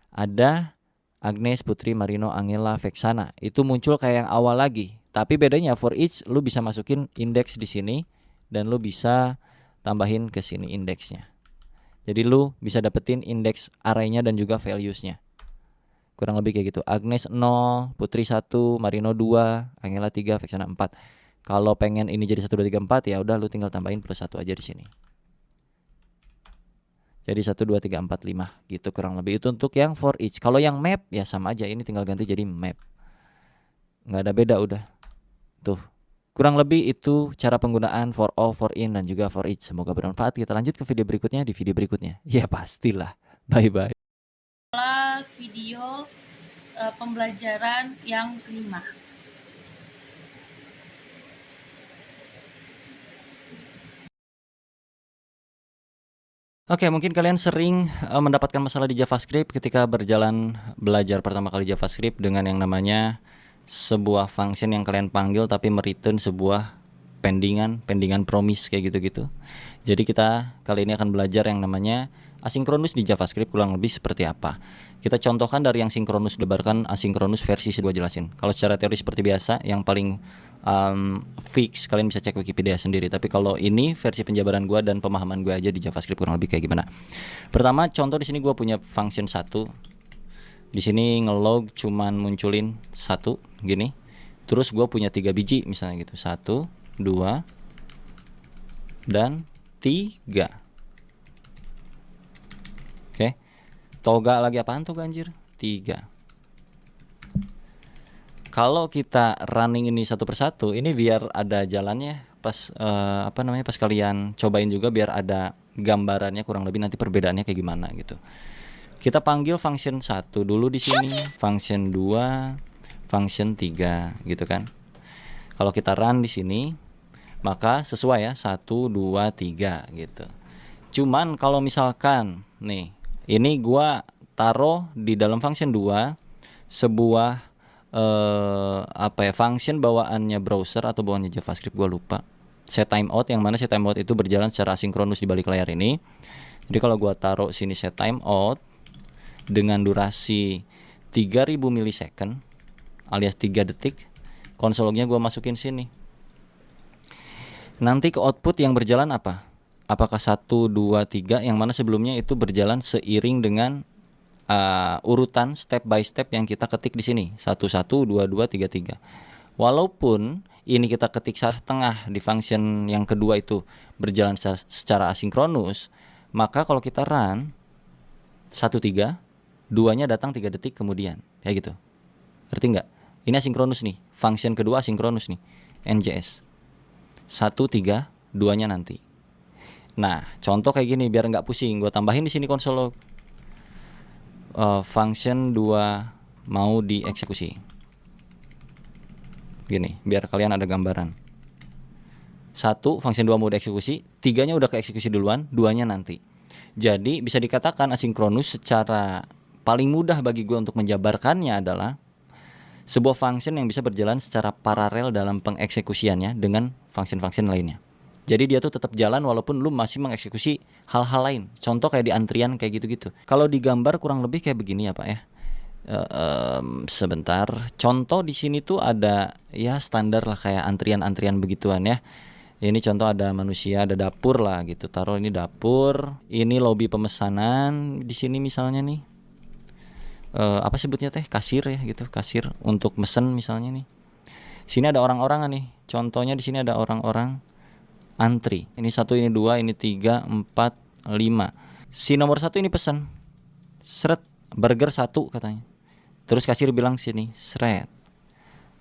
ada Agnes, Putri, Marino, Angela, Vexana. Itu muncul kayak yang awal lagi. Tapi bedanya for each lu bisa masukin indeks di sini dan lu bisa tambahin ke sini indeksnya. Jadi lu bisa dapetin indeks array-nya dan juga values-nya. Kurang lebih kayak gitu. Agnes 0, Putri 1, Marino 2, Angela 3, Vexana 4. Kalau pengen ini jadi 1, 2, 3, 4 ya udah lu tinggal tambahin plus 1 aja di sini. Jadi 1, 2, 3, 4, 5 gitu kurang lebih. Itu untuk yang for each. Kalau yang map ya sama aja, ini tinggal ganti jadi map. Nggak ada beda udah. Tuh. Kurang lebih itu cara penggunaan for all, for in dan juga for each. Semoga bermanfaat. Kita lanjut ke video berikutnya di video berikutnya. Ya pastilah. Bye bye. Video pembelajaran yang kelima. Oke, mungkin kalian sering mendapatkan masalah di JavaScript ketika berjalan belajar pertama kali JavaScript dengan yang namanya sebuah function yang kalian panggil tapi mereturn sebuah pendingan promise kayak gitu-gitu. Jadi kita kali ini akan belajar yang namanya asinkronus di JavaScript kurang lebih seperti apa. Kita contohkan dari yang sinkronus, debarkan asinkronus versi gue jelasin. Kalau secara teori seperti biasa, yang paling fix kalian bisa cek Wikipedia sendiri. Tapi kalau ini versi penjabaran gue dan pemahaman gue aja di JavaScript kurang lebih kayak gimana. Pertama, contoh di sini gue punya function 1. Di sini ngelog cuman munculin 1 gini. Terus gue punya 3 biji misalnya gitu. 1, 2 dan 3. Oke. Toga lagi apaan tuh anjir? 3. Kalau kita running ini satu persatu, ini biar ada jalannya pas pas kalian cobain juga biar ada gambarannya kurang lebih nanti perbedaannya kayak gimana gitu. Kita panggil function 1 dulu di sini, function 2, function 3 gitu kan. Kalau kita run di sini, maka sesuai ya 1 2 3 gitu. Cuman kalau misalkan nih, ini gua taruh di dalam function 2 sebuah function bawaannya browser atau bawaannya JavaScript, gua lupa. Set timeout, yang mana set timeout itu berjalan secara asinkronus di balik layar ini. Jadi kalau gua taruh sini set timeout dengan durasi 3000 milisecond alias 3 detik, konsol lognya gua masukin sini. Nanti ke output yang berjalan apa? Apakah 1 2 3 yang mana sebelumnya itu berjalan seiring dengan urutan step by step yang kita ketik di sini, 1 1 2 2 3 3. Walaupun ini kita ketik setengah di function yang kedua itu berjalan secara asinkronus, maka kalau kita run 1 3, 2-nya datang 3 detik kemudian, kayak gitu. Ngerti nggak? Ini asinkronus nih, function kedua asinkronus nih, NJS 1 3, 2-nya nanti. Nah, contoh kayak gini biar nggak pusing, gue tambahin di sini konsol log. Function 2 mau dieksekusi. Gini, biar kalian ada gambaran. 1, function 2 mau dieksekusi, 3-nya udah keeksekusi duluan, 2-nya nanti. Jadi bisa dikatakan asinkronus secara paling mudah bagi gue untuk menjabarkannya adalah sebuah function yang bisa berjalan secara paralel dalam pengeksekusiannya dengan function-function lainnya. Jadi dia tuh tetap jalan walaupun lu masih mengeksekusi hal-hal lain. Contoh kayak di antrian kayak gitu-gitu. Kalau digambar kurang lebih kayak begini ya Pak ya. Sebentar. Contoh di sini tuh ada ya standar lah kayak antrian-antrian begituan ya. Ini contoh ada manusia, ada dapur lah gitu. Taruh ini dapur, ini lobi pemesanan di sini misalnya nih. Apa sebutnya teh? Kasir ya gitu, kasir untuk mesen misalnya nih. Sini ada orang-orang nih. Contohnya di sini ada orang-orang antri. Ini 1, ini 2, ini 3, 4, 5. Si nomor 1 ini pesan. Seret, burger 1 katanya. Terus kasir bilang sini, seret.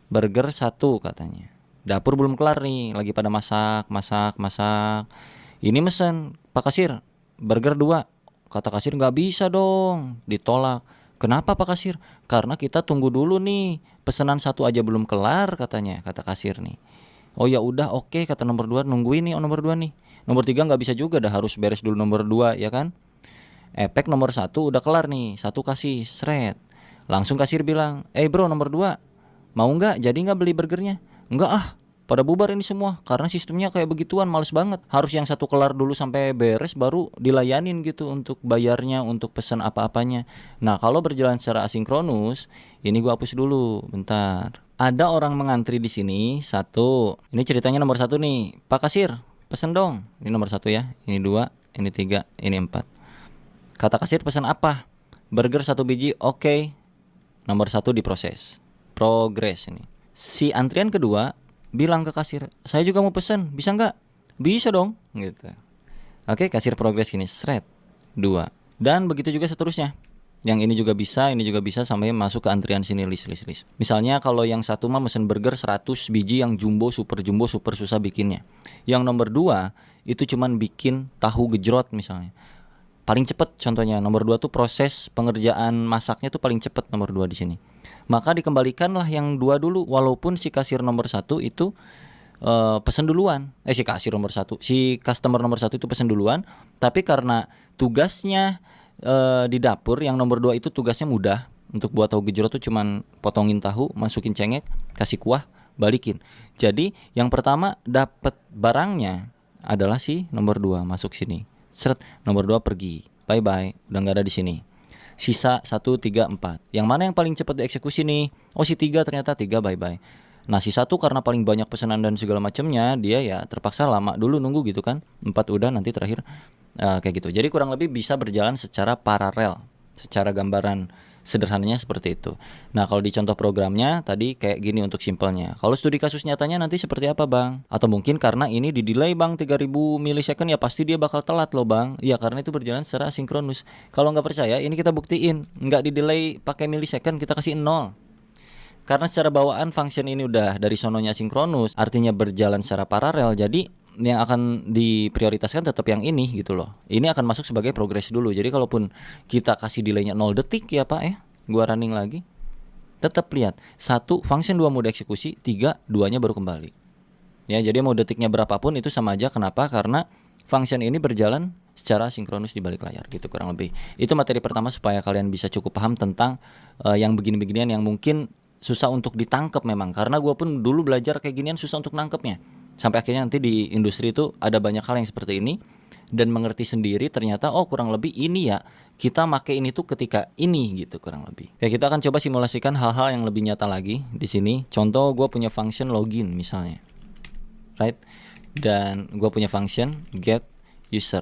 Burger 1 katanya. Dapur belum kelar nih, lagi pada masak. Ini mesen, Pak Kasir, burger 2. Kata kasir nggak bisa dong, ditolak. Kenapa Pak Kasir? Karena kita tunggu dulu nih, pesanan 1 aja belum kelar katanya, kata kasir nih. Oh ya udah oke, kata nomor 2, nungguin nih nomor 2 nih. Nomor 3 nggak bisa juga, dah harus beres dulu nomor 2 ya kan. Efek nomor 1 udah kelar nih, 1 kasih seret. Langsung kasir bilang, bro nomor 2, mau nggak jadi nggak beli burgernya? Nggak ah, pada bubar ini semua karena sistemnya kayak begituan, males banget. Harus yang 1 kelar dulu sampai beres baru dilayanin gitu untuk bayarnya, untuk pesan apa-apanya. Nah kalau berjalan secara asinkronus, ini gua hapus dulu, bentar. Ada orang mengantri di sini 1. Ini ceritanya nomor 1 nih, Pak Kasir, pesen dong. Ini nomor 1 ya, ini 2, ini 3, ini 4. Kata kasir pesan apa? Burger 1 biji, oke. Nomor 1 diproses, progres ini. Si antrian kedua bilang ke kasir, saya juga mau pesen, bisa nggak? Bisa dong, gitu. Oke, kasir progres gini, seret 2. Dan begitu juga seterusnya. Yang ini juga bisa sampai masuk ke antrian sini list. Misalnya kalau yang 1 mah mesen burger 100 biji yang jumbo super susah bikinnya. Yang nomor 2 itu cuman bikin tahu gejrot misalnya. Paling cepet contohnya. Nomor 2 tuh proses pengerjaan masaknya tuh paling cepet nomor 2 di sini. Maka dikembalikanlah yang 2 dulu walaupun si kasir nomor 1 itu pesen duluan. Si customer nomor 1 itu pesen duluan, tapi karena tugasnya di dapur yang nomor 2 itu tugasnya mudah. Untuk buat tahu gejrot tuh cuman potongin tahu, masukin cengek, kasih kuah, balikin. Jadi yang pertama dapat barangnya adalah si nomor 2 masuk sini. Seret, nomor 2 pergi. Bye bye, udah enggak ada di sini. Sisa 1 3 4. Yang mana yang paling cepat dieksekusi nih? Oh si 3 ternyata 3 bye bye. Nah si 1 karena paling banyak pesanan dan segala macamnya, dia ya terpaksa lama dulu nunggu gitu kan. 4 udah, nanti terakhir kayak gitu. Jadi kurang lebih bisa berjalan secara paralel, secara gambaran sederhananya seperti itu. Nah kalau di contoh programnya tadi kayak gini untuk simpelnya. Kalau studi kasus nyatanya nanti seperti apa bang? Atau mungkin karena ini di delay bang 3000 milisecond ya pasti dia bakal telat loh bang. Ya karena itu berjalan secara sinkronus. Kalau nggak percaya ini kita buktiin, nggak di delay pakai milisecond, kita kasih 0. Karena secara bawaan function ini udah dari sononya sinkronus, artinya berjalan secara paralel. Jadi yang akan diprioritaskan tetap yang ini gitu loh. Ini akan masuk sebagai progress dulu. Jadi kalaupun kita kasih delaynya 0 detik ya Pak ya, gua running lagi, tetap lihat 1 function 2 mode eksekusi, 3 2-nya baru kembali. Ya, jadi mau detiknya berapapun itu sama aja. Kenapa? Karena function ini berjalan secara sinkronus di balik layar gitu kurang lebih. Itu materi pertama supaya kalian bisa cukup paham tentang yang begini-beginian yang mungkin susah untuk ditangkap memang. Karena gue pun dulu belajar kayak ginian susah untuk nangkepnya. Sampai akhirnya nanti di industri itu ada banyak hal yang seperti ini dan mengerti sendiri ternyata oh kurang lebih ini ya kita make ini tuh ketika ini gitu kurang lebih. Ya kita akan coba simulasikan hal-hal yang lebih nyata lagi di sini. Contoh gue punya function login misalnya, right? Dan gue punya function get user,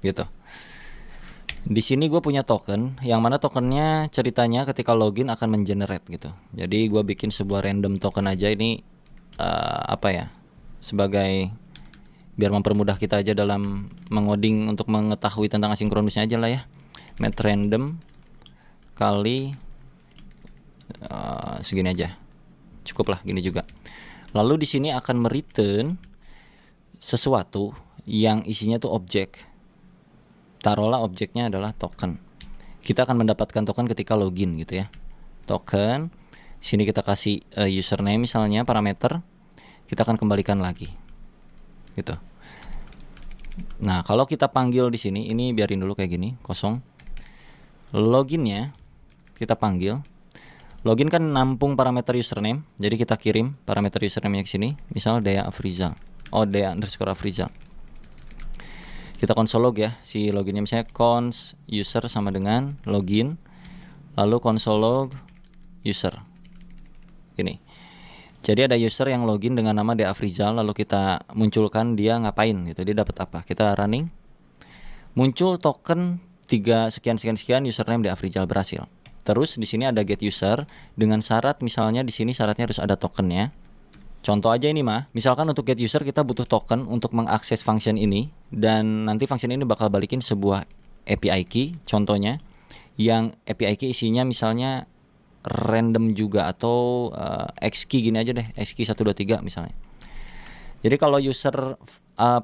gitu. Di sini gue punya token, yang mana tokennya ceritanya ketika login akan mengenerate gitu. Jadi gue bikin sebuah random token aja ini apa ya? Sebagai biar mempermudah kita aja dalam mengoding untuk mengetahui tentang asinkronusnya aja lah ya. Met random kali segini aja, cukup lah gini juga. Lalu di sini akan mereturn sesuatu yang isinya tuh objek. Taruhlah objeknya adalah token. Kita akan mendapatkan token ketika login gitu ya. Token. Sini kita kasih username misalnya parameter. Kita akan kembalikan lagi. Gitu. Nah, kalau kita panggil di sini, ini biarin dulu kayak gini, kosong. Loginnya kita panggil. Login kan nampung parameter username, jadi kita kirim parameter username-nya ke sini, misal Dea Afrizal. Oh, Dea_Afrizal. Kita console log ya, si loginnya misalnya cons user sama dengan login, lalu console log user. Ini. Jadi ada user yang login dengan nama Dea Afrizal, lalu kita munculkan dia ngapain gitu, dia dapat apa? Kita running. Muncul token 3 sekian username Dea Afrizal berhasil. Terus di sini ada get user dengan syarat misalnya di sini syaratnya harus ada tokennya. Contoh aja ini mah, misalkan untuk get user kita butuh token untuk mengakses function ini dan nanti function ini bakal balikin sebuah API key contohnya yang API key isinya misalnya random juga atau X key gini aja deh, X key 123 misalnya. Jadi kalau user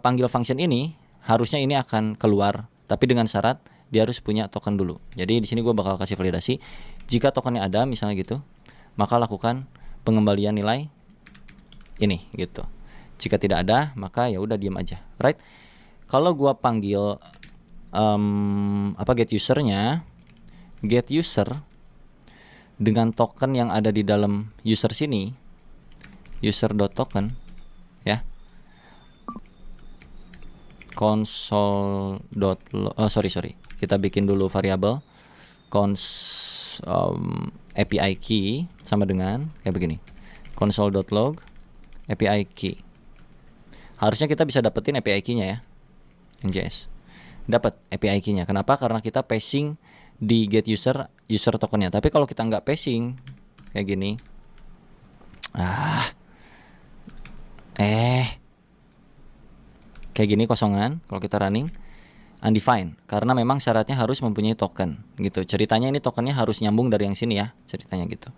panggil function ini harusnya ini akan keluar tapi dengan syarat dia harus punya token dulu. Jadi di sini gue bakal kasih validasi. Jika tokennya ada, misalnya gitu, maka lakukan pengembalian nilai ini gitu. Jika tidak ada, maka ya udah diam aja, right? Kalau gue panggil get usernya, get user dengan token yang ada di dalam user sini, user.token, ya. Sorry. Kita bikin dulu variabel API key sama dengan kayak begini. Console.log API key. Harusnya kita bisa dapetin API key-nya ya. NJS. Dapat API key-nya. Kenapa? Karena kita passing di get user tokennya. Tapi kalau kita nggak passing kayak gini. Kayak gini kosongan kalau kita running undefined karena memang syaratnya harus mempunyai token gitu. Ceritanya ini tokennya harus nyambung dari yang sini ya, ceritanya gitu.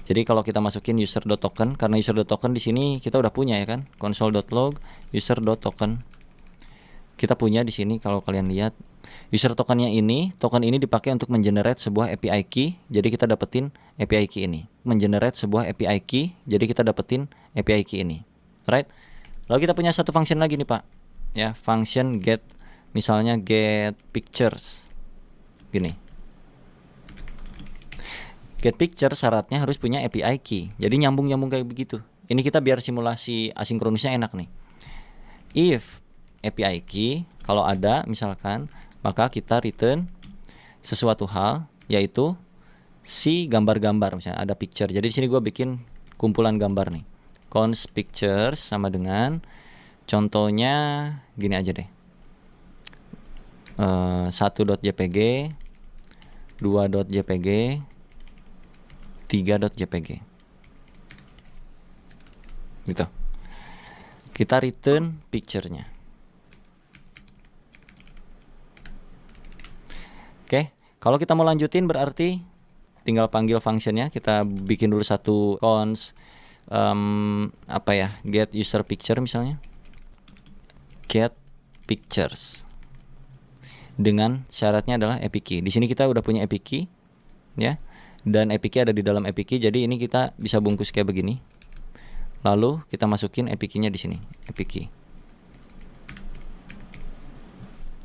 Jadi kalau kita masukin user.token karena user.token di sini kita udah punya ya kan, console.log user.token. Kita punya di sini kalau kalian lihat user tokennya ini, token ini dipakai untuk mengenerate sebuah API key. Jadi kita dapetin API key ini. Mengenerate sebuah API key, jadi kita dapetin API key ini. Right? Lalu kita punya satu function lagi nih Pak. Ya, function get misalnya get pictures. Gini. Get picture syaratnya harus punya API key. Jadi nyambung-nyambung kayak begitu. Ini kita biar simulasi asinkronisnya enak nih. If API key kalau ada misalkan, maka kita return sesuatu hal yaitu si gambar-gambar misalnya ada picture. Jadi di sini gue bikin kumpulan gambar nih. Const pictures sama dengan contohnya gini aja deh. 1.jpg 2.jpg 3.jpg gitu. Kita return picture-nya. Oke, kalau kita mau lanjutin berarti tinggal panggil functionnya. Kita bikin dulu satu cons get user picture misalnya, get pictures, dengan syaratnya adalah API key. Di sini kita udah punya API key ya, dan API key ada di dalam API key. Jadi ini kita bisa bungkus kayak begini. Lalu kita masukin API key-nya di sini, API key.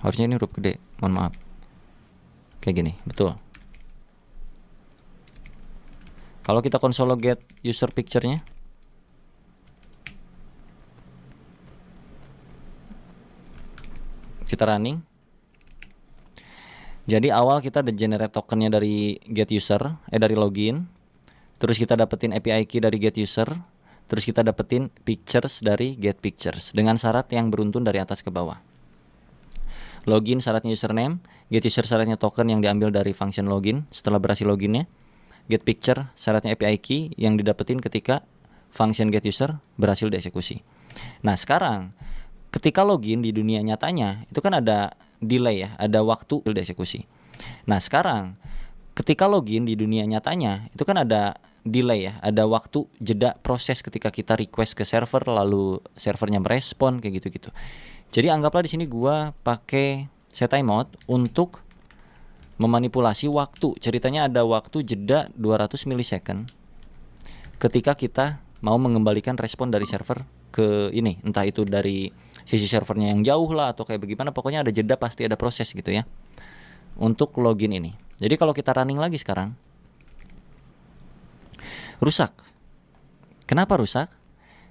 Harusnya ini huruf gede, mohon maaf. Kayak gini, betul. Kalau kita console get user picture-nya, kita running. Jadi awal kita ada generate tokennya dari get user, dari login. Terus kita dapetin API key dari get user. Terus kita dapetin pictures dari get pictures dengan syarat yang beruntun dari atas ke bawah. Login syaratnya username, get user syaratnya token yang diambil dari function login setelah berhasil loginnya. Get picture syaratnya API key yang didapetin ketika function get user berhasil dieksekusi. Nah sekarang ketika login di dunia nyatanya itu kan ada delay ya, ada waktu dieksekusi. Nah sekarang ketika login di dunia nyatanya itu kan ada delay ya, ada waktu jeda proses ketika kita request ke server lalu servernya merespon kayak gitu-gitu. Jadi anggaplah di sini gua pakai set timeout untuk memanipulasi waktu. Ceritanya ada waktu jeda 200 milisecond ketika kita mau mengembalikan respon dari server ke ini, entah itu dari sisi servernya yang jauh lah atau kayak bagaimana, pokoknya ada jeda, pasti ada proses gitu ya untuk login ini. Jadi kalau kita running lagi sekarang rusak. Kenapa rusak?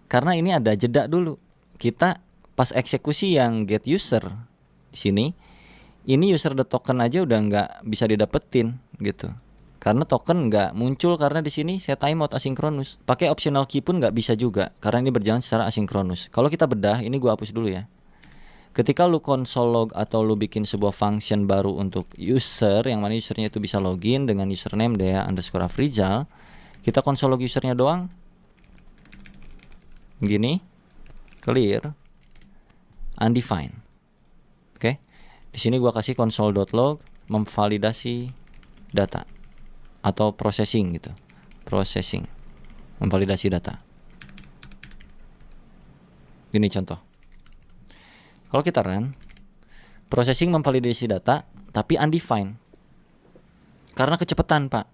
Karena ini ada jeda dulu. Kita pas eksekusi yang get user di sini, ini user.token aja udah nggak bisa didapetin gitu. Karena token nggak muncul karena di sini set timeout asinkronus. Pakai optional key pun nggak bisa juga karena ini berjalan secara asinkronus. Kalau kita bedah, ini gua hapus dulu ya. Ketika lu console log atau lu bikin sebuah function baru untuk user, yang mana usernya itu bisa login dengan username Dea_Afrizal, kita console log usernya doang. Gini, clear, undefined. Oke. Di sini gua kasih console.log memvalidasi data atau processing gitu. Processing, memvalidasi data. Gini contoh. Kalau kita run, processing memvalidasi data tapi undefined. Karena kecepatan, Pak.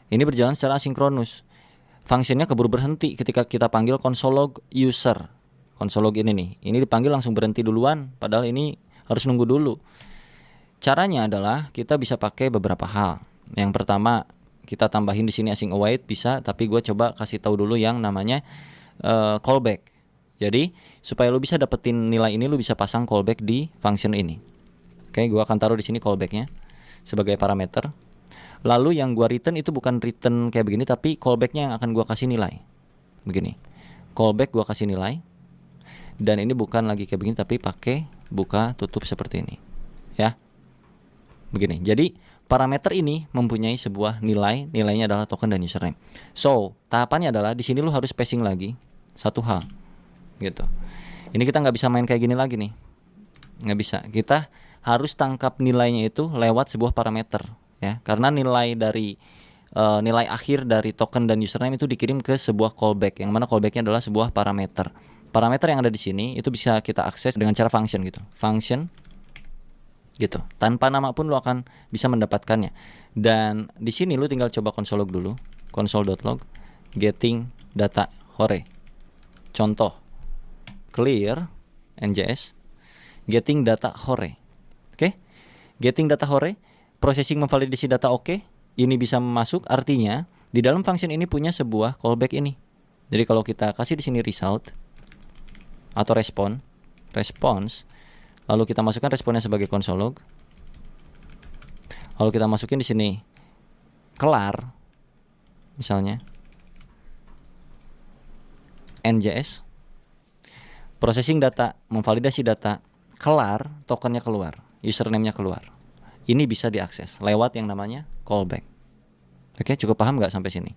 Ini berjalan secara asinkronus. Fungsinya keburu berhenti ketika kita panggil console log user. Console log ini nih, ini dipanggil langsung berhenti duluan, padahal ini harus nunggu dulu. Caranya adalah kita bisa pakai beberapa hal. Yang pertama, kita tambahin di sini async await bisa, tapi gue coba kasih tahu dulu yang namanya callback. Jadi supaya lu bisa dapetin nilai ini, lu bisa pasang callback di function ini. Oke, gue akan taruh di sini callbacknya sebagai parameter. Lalu yang gue return itu bukan return kayak begini, tapi callbacknya yang akan gue kasih nilai. Begini, callback gue kasih nilai. Dan ini bukan lagi kayak begini, tapi pakai buka tutup seperti ini. Ya, begini. Jadi parameter ini mempunyai sebuah nilai, nilainya adalah token dan username. So tahapannya adalah di sini lu harus spacing lagi satu hal, gitu. Ini kita nggak bisa main kayak gini lagi nih, nggak bisa. Kita harus tangkap nilainya itu lewat sebuah parameter, ya. Karena nilai dari nilai akhir dari token dan username itu dikirim ke sebuah callback, yang mana callbacknya adalah sebuah parameter. Parameter yang ada di sini itu bisa kita akses dengan cara function gitu, function. Gitu. Tanpa nama pun lo akan bisa mendapatkannya. Dan di sini lo tinggal coba console log dulu. Console.log getting data hore. Contoh. Clear NJS getting data hore. Oke. Getting data hore, processing memvalidasi data oke. Ini bisa masuk, artinya di dalam function ini punya sebuah callback ini. Jadi kalau kita kasih di sini result atau response, lalu kita masukkan responnya sebagai console log. Lalu kita masukin di sini kelar, misalnya NJS, processing data, memvalidasi data, kelar, tokennya keluar, username-nya keluar. Ini bisa diakses lewat yang namanya callback. Oke, cukup paham nggak sampai sini?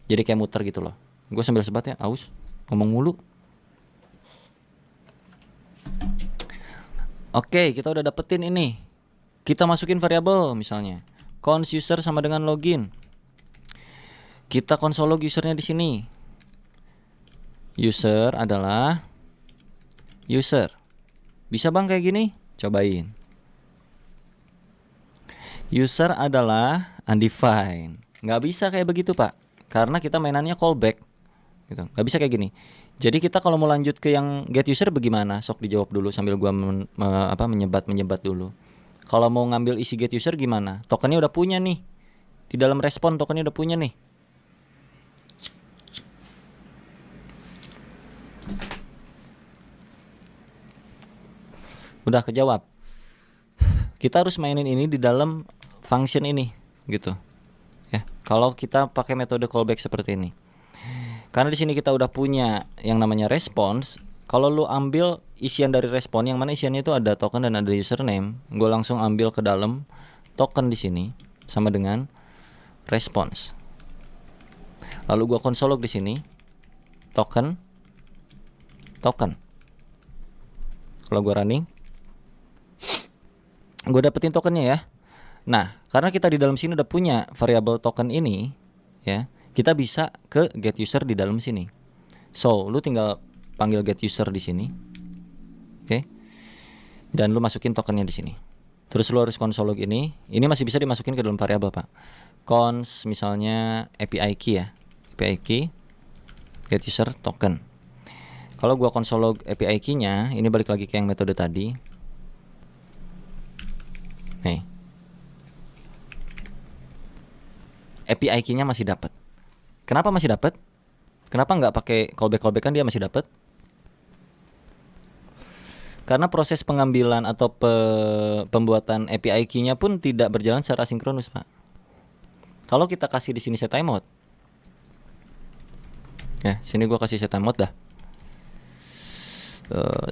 Jadi kayak muter gitu loh. Gue sambil sebat ya, aus, ngomong mulu. Oke, kita udah dapetin ini. Kita masukin variabel misalnya. Cons user sama dengan login. Kita konsol log usernya di sini. User adalah user. Bisa bang kayak gini? Cobain. User adalah undefined. Nggak bisa kayak begitu pak, karena kita mainannya callback gitu. Nggak bisa kayak gini. Jadi kita kalau mau lanjut ke yang get user bagaimana? Sok dijawab dulu sambil gua menyebat dulu. Kalau mau ngambil isi get user gimana? Tokennya udah punya nih. Di dalam respon tokennya udah punya nih. Udah kejawab. Kita harus mainin ini di dalam function ini gitu. Ya, kalau kita pakai metode callback seperti ini. Karena di sini kita udah punya yang namanya response. Kalau lu ambil isian dari respon, yang mana isiannya itu ada token dan ada username, gue langsung ambil ke dalam token di sini sama dengan response. Lalu gue konsol log di sini token. Kalau gue running, gue dapetin tokennya ya. Nah, karena kita di dalam sini udah punya variabel token ini, ya, kita bisa ke get user di dalam sini. So, lu tinggal panggil get user di sini, oke? Dan lu masukin tokennya di sini. Terus lu harus konsol log ini. Ini masih bisa dimasukin ke dalam variabel pak. Cons misalnya API key ya, API key get user token. Kalau gua konsol log API key-nya, ini balik lagi ke yang metode tadi. Nih. API key-nya masih dapat. Kenapa masih dapat? Kenapa nggak pakai callback kan dia masih dapat? Karena proses pengambilan atau pembuatan API key-nya pun tidak berjalan secara sinkronus, Pak. Kalau kita kasih di sini set timeout. Ya, sini gua kasih set timeout dah.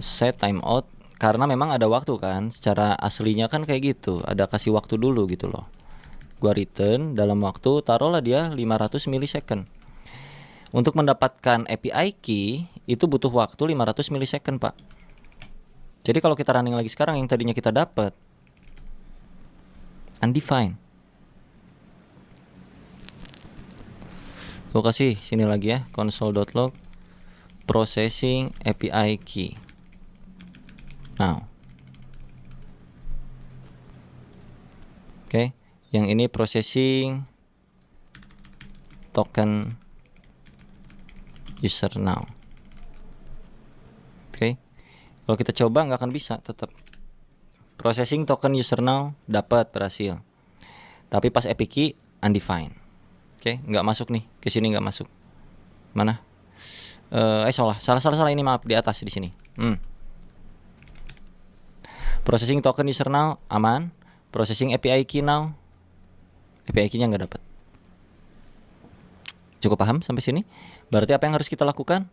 Set timeout karena memang ada waktu kan, secara aslinya kan kayak gitu, ada kasih waktu dulu gitu loh. Gua return dalam waktu, taruhlah dia 500 milisecond. Untuk mendapatkan API key itu butuh waktu 500 milisecond, Pak. Jadi kalau kita running lagi sekarang yang tadinya kita dapat undefined. Gua kasih sini lagi ya, console.log processing API key. Now. Oke, yang ini processing token user now. Oke. Kalau kita coba nggak akan bisa tetap. Processing token user now dapat berhasil. Tapi pas API key undefined. Oke, nggak masuk nih. Ke sini nggak masuk. Mana? Salah ini maaf di atas di sini. Processing token user now aman. Processing API key now. API key-nya nggak dapat. Cukup paham sampai sini? Berarti apa yang harus kita lakukan?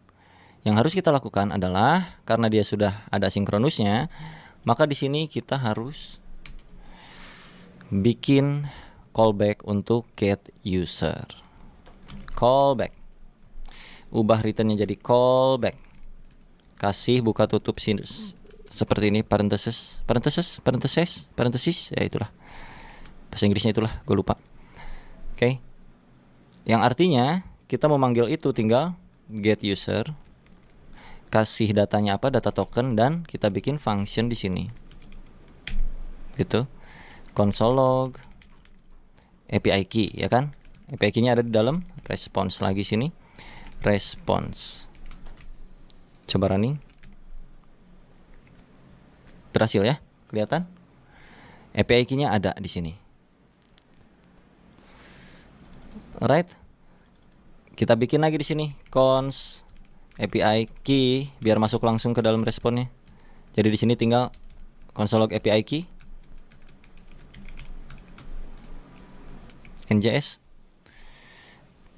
Yang harus kita lakukan adalah karena dia sudah ada sinkronusnya, maka di sini kita harus bikin callback untuk get user. Callback. Ubah returnnya jadi callback. Kasih buka tutup seperti ini parenthesis, ya itulah. Bahasa Inggrisnya itulah, gue lupa. Oke. Yang artinya kita mau manggil itu tinggal get user, kasih datanya apa, data token, dan kita bikin function di sini. Gitu. Console log API key ya kan? API key-nya ada di dalam response lagi sini. Response. Coba running. Berhasil ya? Kelihatan? API key-nya ada di sini. Alright. Kita bikin lagi di sini cons API key biar masuk langsung ke dalam responnya. Jadi di sini tinggal console log API key njs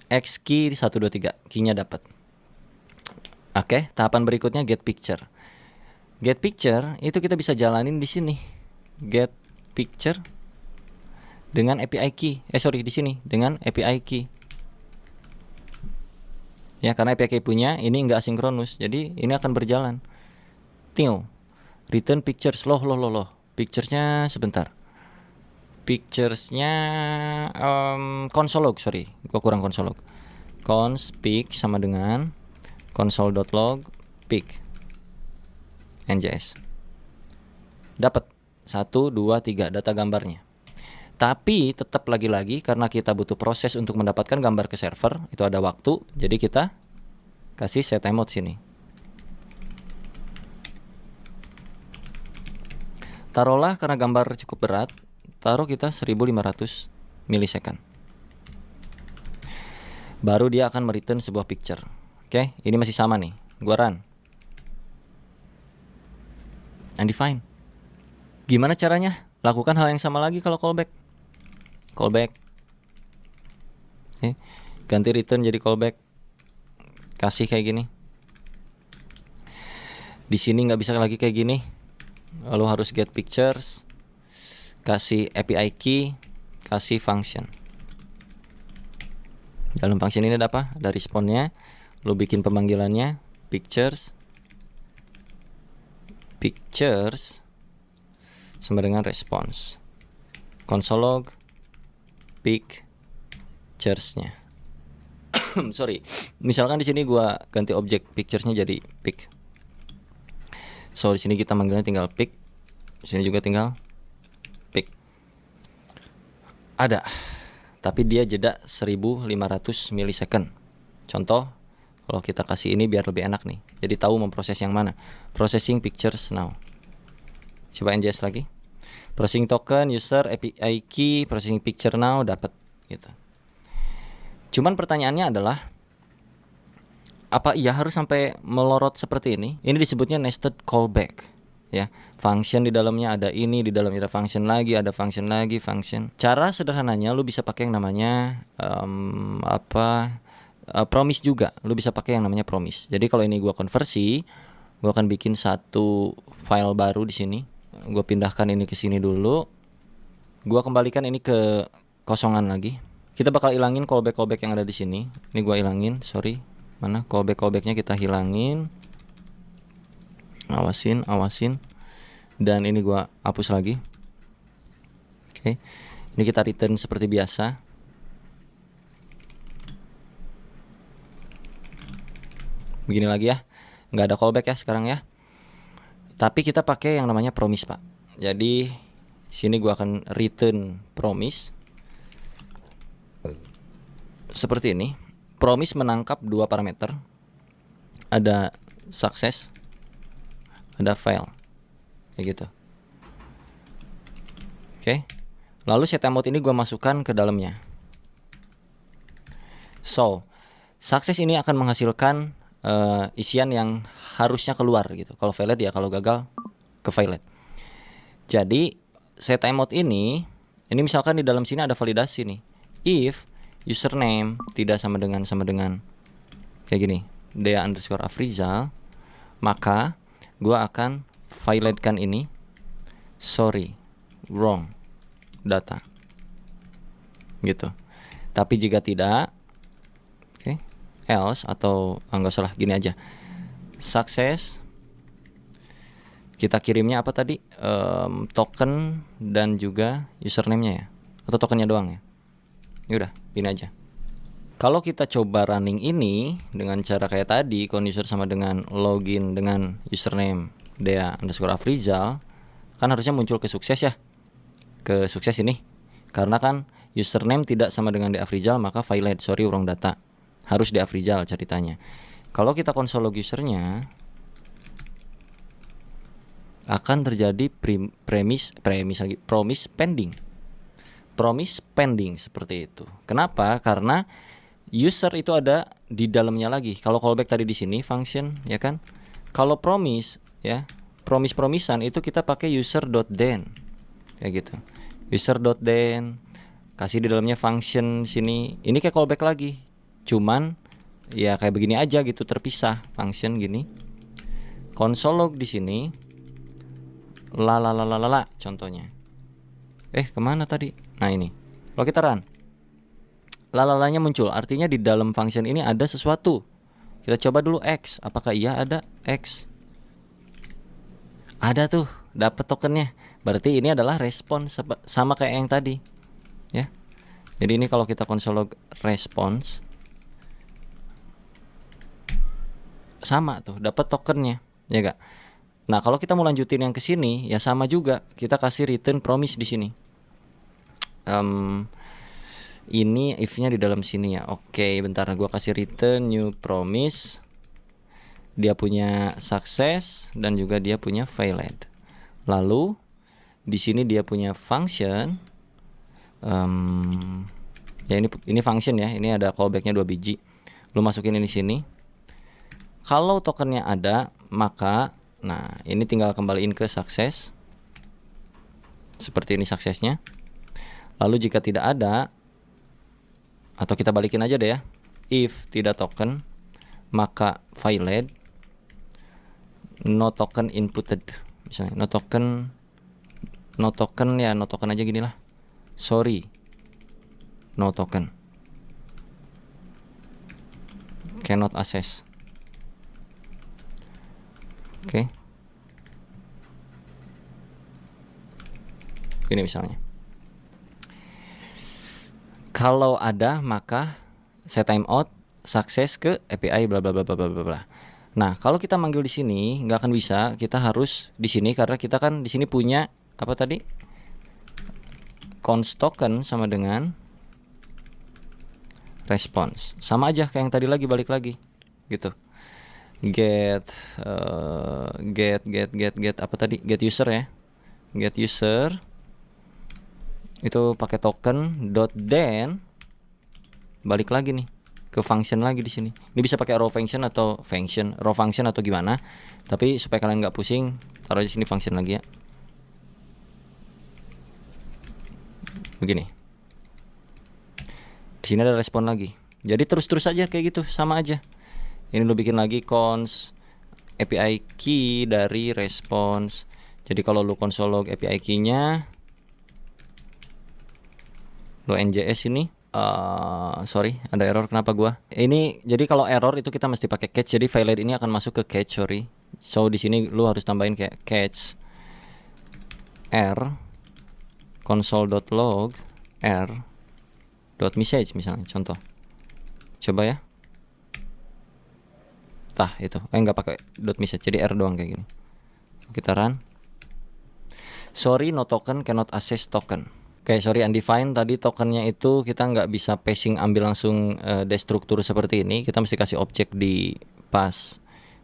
x key 123 key-nya dapat. Oke, tahapan berikutnya get picture. Get picture itu kita bisa jalanin di sini. Get picture dengan API key. Di sini dengan API key. Ya, karena API key punya ini enggak asinkronus. Jadi ini akan berjalan. Return pictures loh. Picturesnya sebentar. Pictures-nya console.log, sorry, gua kurang console.log. Cons pic sama dengan console.log pic njs. Dapat 1 2 3 data gambarnya. Tapi tetap lagi-lagi karena kita butuh proses untuk mendapatkan gambar ke server, itu ada waktu. Jadi kita kasih set emot sini. Taruhlah karena gambar cukup berat, taruh kita 1500 milisecond. Baru dia akan mereturn sebuah picture. Oke, ini masih sama nih. Gua run. Undefined. Gimana caranya? Lakukan hal yang sama lagi kalau callback. Callback. Oke. Ganti return jadi callback. Kasih kayak gini. Di sini nggak bisa lagi kayak gini. Lalu harus get pictures. Kasih API key, kasih function. Dalam function ini ada apa? Ada responnya. Lu bikin pemanggilannya pictures sama dengan response. Console.log pictures-nya. Sorry. Misalkan di sini gua ganti objek pictures-nya jadi pic. So di sini kita manggilnya tinggal pic. Di sini juga tinggal pic. Ada. Tapi dia jeda 1500 milisecond. Contoh, kalau kita kasih ini biar lebih enak nih. Jadi tahu memproses yang mana. Processing pictures now. Coba NJS lagi. Processing token, user, API key, processing picture now, dapat gitu. Cuman pertanyaannya adalah, apa iya harus sampai melorot seperti ini? Ini disebutnya nested callback. Ya, function di dalamnya ada ini, di dalamnya ada function lagi, function. Cara sederhananya lu bisa pakai yang namanya promise juga. Lu bisa pakai yang namanya promise. Jadi kalau ini gua konversi, gua akan bikin satu file baru di sini. Gua pindahkan ini ke sini dulu. Gua kembalikan ini ke kosongan lagi. Kita bakal ilangin callback yang ada di sini. Ini gua ilangin, sorry. Mana callback-nya kita hilangin. Awasin. Dan ini gua hapus lagi. Oke. Ini kita return seperti biasa. Begini lagi ya. Nggak ada callback ya sekarang ya. Tapi kita pakai yang namanya promise, Pak. Jadi sini gua akan return promise. Seperti ini. Promise menangkap dua parameter. Ada success, ada fail. Kayak gitu. Oke. Lalu set emot ini gua masukkan ke dalamnya. So, success ini akan menghasilkan isian yang harusnya keluar gitu. Kalau failed ya, kalau gagal ke failed. Jadi set emot ini misalkan di dalam sini ada validasi nih. If username tidak sama dengan kayak gini, Dea_Afrizal, maka gua akan violatekan ini. Sorry, wrong data. Gitu. Tapi jika tidak, oke, else atau enggak salah, gini aja. Success. Kita kirimnya apa tadi? Token dan juga username-nya ya. Atau tokennya doang ya. Yaudah, gini aja. Kalau kita coba running ini dengan cara kayak tadi, user sama dengan login dengan username Dea_Afrizal, kan harusnya muncul ke sukses ya. Ke sukses ini. Karena kan username tidak sama dengan Dea_Afrizal, maka violate, sorry wrong data. Harus Dea_Afrizal ceritanya. Kalau kita console log usernya, akan terjadi promise pending. Promise pending seperti itu. Kenapa? Karena user itu ada di dalamnya lagi. Kalau callback tadi di sini function, ya kan? Kalau promise ya, promisan itu kita pakai user.then. Kayak gitu. User.then, kasih di dalamnya function sini. Ini kayak callback lagi. Cuman ya kayak begini aja gitu, terpisah function gini. Console log di sini. Contohnya. Kemana tadi? Nah ini. Kalau kita run, lalalanya muncul. Artinya di dalam function ini ada sesuatu. Kita coba dulu X. Apakah iya ada X? Ada tuh, dapat tokennya. Berarti ini adalah respon sama kayak yang tadi, ya. Jadi ini kalau kita konsol log response sama tuh, dapat tokennya, ya gak? Nah, kalau kita mau lanjutin yang ke sini, ya sama juga, kita kasih return promise di sini. Ini if-nya di dalam sini ya. Oke, bentar, gua kasih return new promise. Dia punya success dan juga dia punya failed. Lalu di sini dia punya function. Ya ini function ya. Ini ada callbacknya 2 biji. Lu masukin ini sini. Kalau tokennya ada, maka nah ini tinggal kembaliin ke success. Seperti ini suksesnya. Lalu jika tidak ada, atau kita balikin aja deh ya. If tidak token, maka failed. No token inputted. Misalnya no token ya, no token aja gini lah. Sorry, no token, cannot access. Oke. Ini misalnya. Kalau ada maka set timeout, sukses ke API bla bla bla bla bla bla. Nah, kalau kita manggil di sini nggak akan bisa, kita harus di sini karena kita kan di sini punya apa tadi? Const token sama dengan response. Sama aja kayak yang tadi lagi, balik lagi. Gitu. Get apa tadi? Get user ya. Get user itu pakai token dot then balik lagi nih ke function lagi di sini. Ini bisa pakai raw function atau gimana. Tapi supaya kalian nggak pusing, taruh di sini function lagi ya. Begini. Di sini ada respon lagi. Jadi terus aja kayak gitu, sama aja. Ini lu bikin lagi const API key dari response. Jadi kalau lu console log API key-nya, lu njs ini. Sorry, ada error. Kenapa gua? Ini jadi kalau error itu kita mesti pakai catch. Jadi failed ini akan masuk ke catch, sorry. So di sini lu harus tambahin kayak catch r console.log r.message misalnya, contoh. Coba ya. Tah itu. Enggak pakai .message, jadi r doang kayak gini. Kita run. Sorry, no token, cannot access token. Oke, sorry undefined tadi tokennya itu kita nggak bisa passing ambil langsung destruktur seperti ini. Kita mesti kasih objek di pas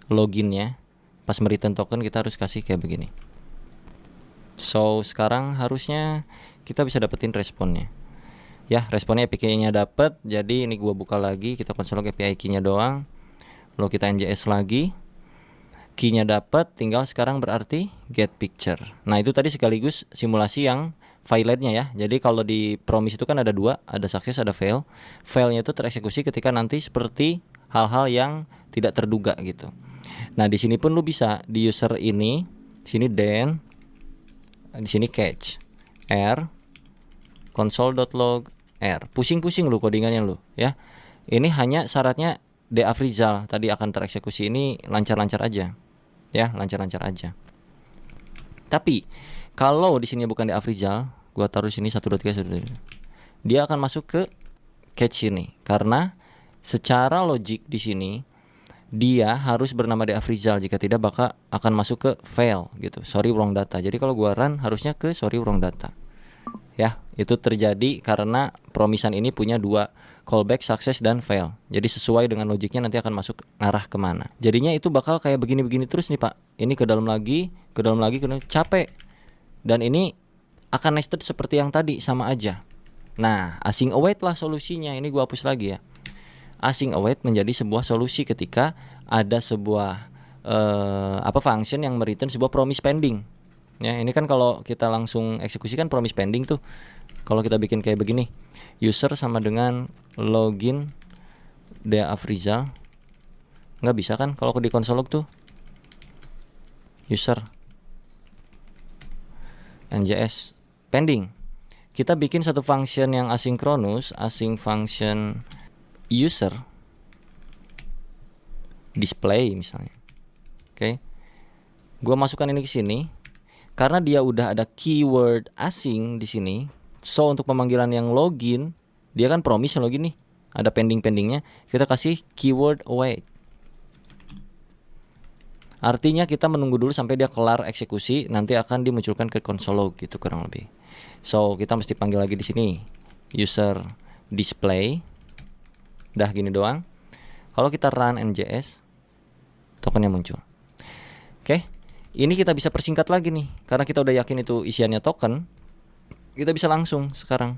loginnya. Pas mereturn token kita harus kasih kayak begini. So sekarang harusnya kita bisa dapetin responnya. Ya, responnya API key-nya dapet. Jadi ini gua buka lagi, kita console log API key-nya doang. Lalu kita njs lagi. Key-nya dapet, tinggal sekarang berarti get picture. Nah, itu tadi sekaligus simulasi yang failed-nya ya. Jadi kalau di promise itu kan ada dua, ada success, ada fail. Failnya itu tereksekusi ketika nanti seperti hal-hal yang tidak terduga gitu. Nah, di sini pun lu bisa di user ini, sini then, di sini catch r console.log r. Pusing-pusing lu codingannya lu ya. Ini hanya syaratnya deafrizal tadi akan tereksekusi, ini lancar-lancar aja. Ya, lancar-lancar aja. Tapi kalau di sini bukan deafrizal, gua taruh sini 1.3 dia akan masuk ke catch ini karena secara logik di sini dia harus bernama deafrizal, jika tidak maka akan masuk ke fail gitu. Sorry wrong data. Jadi kalau gua run harusnya ke sorry wrong data. Ya, itu terjadi karena promisan ini punya dua callback, success dan fail. Jadi sesuai dengan logiknya nanti akan masuk arah kemana. Jadinya itu bakal kayak begini-begini terus nih Pak. Ini ke dalam lagi, capek. Dan ini akan nested seperti yang tadi, sama aja. Nah, async await lah solusinya. Ini gua hapus lagi ya. Async await menjadi sebuah solusi ketika ada sebuah function yang mereturn sebuah promise pending. Ya, ini kan kalau kita langsung eksekusi kan promise pending tuh. Kalau kita bikin kayak begini, user sama dengan login deafrizal, nggak bisa kan kalau di console log tuh user njs pending. Kita bikin satu function yang asinkronus, async function user display misalnya. Oke. Gua masukkan ini ke sini. karena dia udah ada keyword asing di sini. So untuk pemanggilan yang login, dia kan promise login nih, ada pendingnya. Kita kasih keyword await. Artinya kita menunggu dulu sampai dia kelar eksekusi, nanti akan dimunculkan ke console log gitu kurang lebih. So kita mesti panggil lagi di sini user display. Dah gini doang. Kalau kita run njs, tokennya muncul. Oke, ini kita bisa persingkat lagi nih, karena kita udah yakin itu isiannya token. Kita bisa langsung sekarang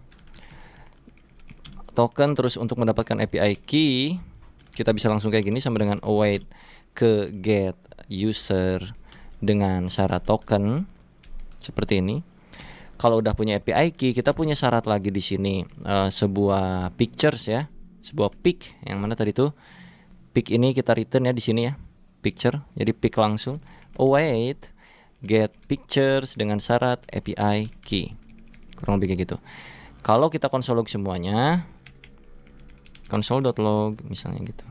token, terus untuk mendapatkan API key kita bisa langsung kayak gini sama dengan await ke get user dengan syarat token seperti ini. Kalau udah punya API key, kita punya syarat lagi di sini, sebuah pictures ya, sebuah pic. Yang mana tadi tuh pic ini kita return ya di sini ya, picture. Jadi pic langsung await get pictures dengan syarat API key. Kurang lebih kayak gitu. Kalau kita console log semuanya, console.log misalnya gitu.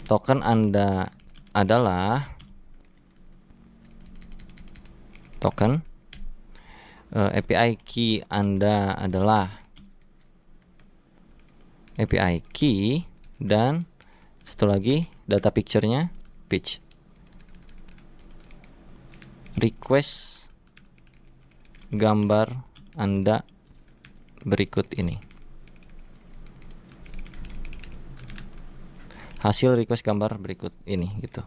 Token Anda adalah token, API key Anda adalah API key, dan satu lagi data picture-nya pitch. Request gambar Anda berikut ini. Hasil request gambar berikut ini gitu.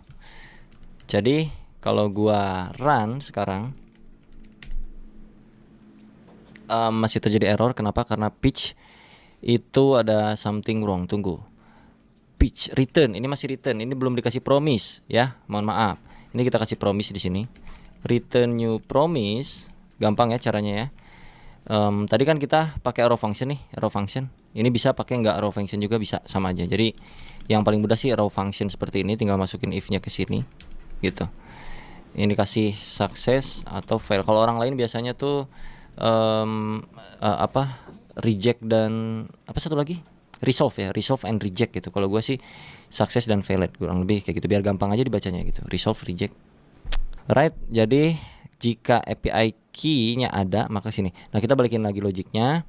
Jadi kalau gua run sekarang, masih terjadi error. Kenapa? Karena pitch itu ada something wrong. Tunggu. Pitch return, ini masih return. Ini belum dikasih promise ya. Mohon maaf. Ini kita kasih promise di sini. Return new promise. Gampang ya caranya ya. Tadi kan kita pakai arrow function nih, arrow function. Ini bisa pakai nggak arrow function juga bisa, sama aja. Jadi yang paling mudah sih arrow function seperti ini, tinggal masukin if-nya ke sini gitu. Ini kasih success atau fail. Kalau orang lain biasanya tuh reject dan apa satu lagi? Resolve ya, resolve and reject gitu. Kalau gua sih success dan failed, kurang lebih kayak gitu, biar gampang aja dibacanya gitu. Resolve, reject. Right, jadi jika API key-nya ada, maka sini. Nah, kita balikin lagi logiknya.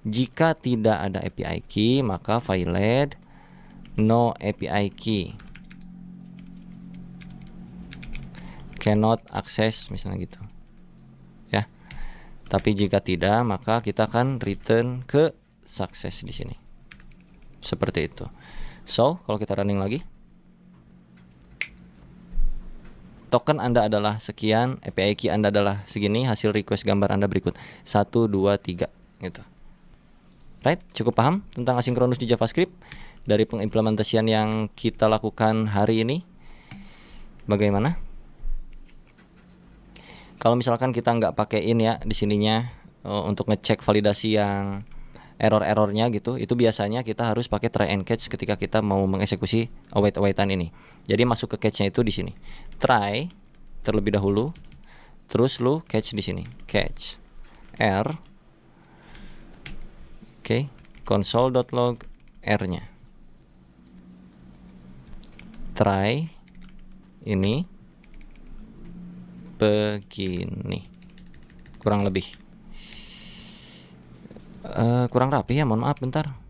Jika tidak ada API key, maka failed no API key. Cannot access misalnya gitu. Ya. Tapi jika tidak, maka kita akan return ke success di sini. Seperti itu. So, kalau kita running lagi, token Anda adalah sekian, API key Anda adalah segini, hasil request gambar Anda berikut 1, 2, 3 gitu. Right, cukup paham tentang asinkronus di JavaScript dari pengimplementasian yang kita lakukan hari ini? Bagaimana? Kalau misalkan kita nggak pakein ya di sininya untuk ngecek validasi yang error-errornya gitu, itu biasanya kita harus pakai try and catch ketika kita mau mengeksekusi await-awaitan ini. Jadi masuk ke catch-nya itu di sini. Try terlebih dahulu, terus lu catch di sini. Catch R. Oke, console.log R-nya. Try ini begini. Kurang lebih. Kurang rapi ya, mohon maaf bentar.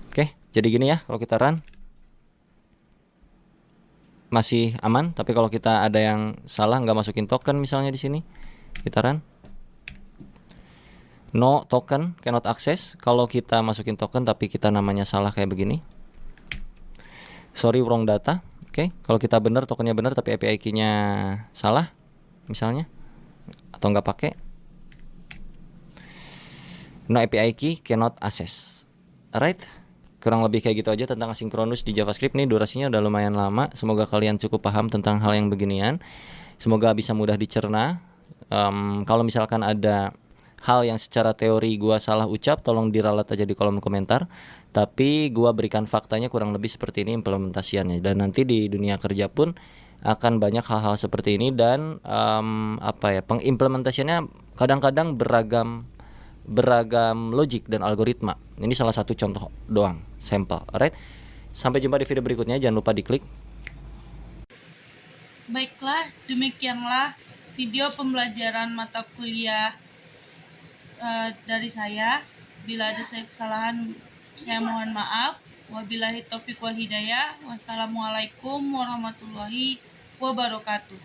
Oke, jadi gini ya kalau kita run. Masih aman, tapi kalau kita ada yang salah nggak masukin token misalnya di sini, kita run. No token, cannot access. Kalau kita masukin token tapi kita namanya salah kayak begini. Sorry, wrong data. Oke, kalau kita benar, tokennya benar tapi API key-nya salah misalnya, atau nggak pakai, no API key cannot access. Alright, kurang lebih kayak gitu aja tentang asinkronus di JavaScript. Nih durasinya udah lumayan lama. Semoga kalian cukup paham tentang hal yang beginian. Semoga bisa mudah dicerna. Kalau misalkan ada hal yang secara teori gua salah ucap, tolong diralat aja di kolom komentar. Tapi gua berikan faktanya kurang lebih seperti ini implementasiannya. Dan nanti di dunia kerja pun akan banyak hal-hal seperti ini. Dan pengimplementasiannya kadang-kadang beragam logik dan algoritma. Ini salah satu contoh doang, sampel. Alright. Sampai jumpa di video berikutnya. Jangan lupa diklik. Baiklah, demikianlah video pembelajaran mata kuliah dari saya. Bila ada kesalahan, saya mohon maaf. Wabillahi taufiq wal hidayah. Wassalamualaikum warahmatullahi wabarakatuh.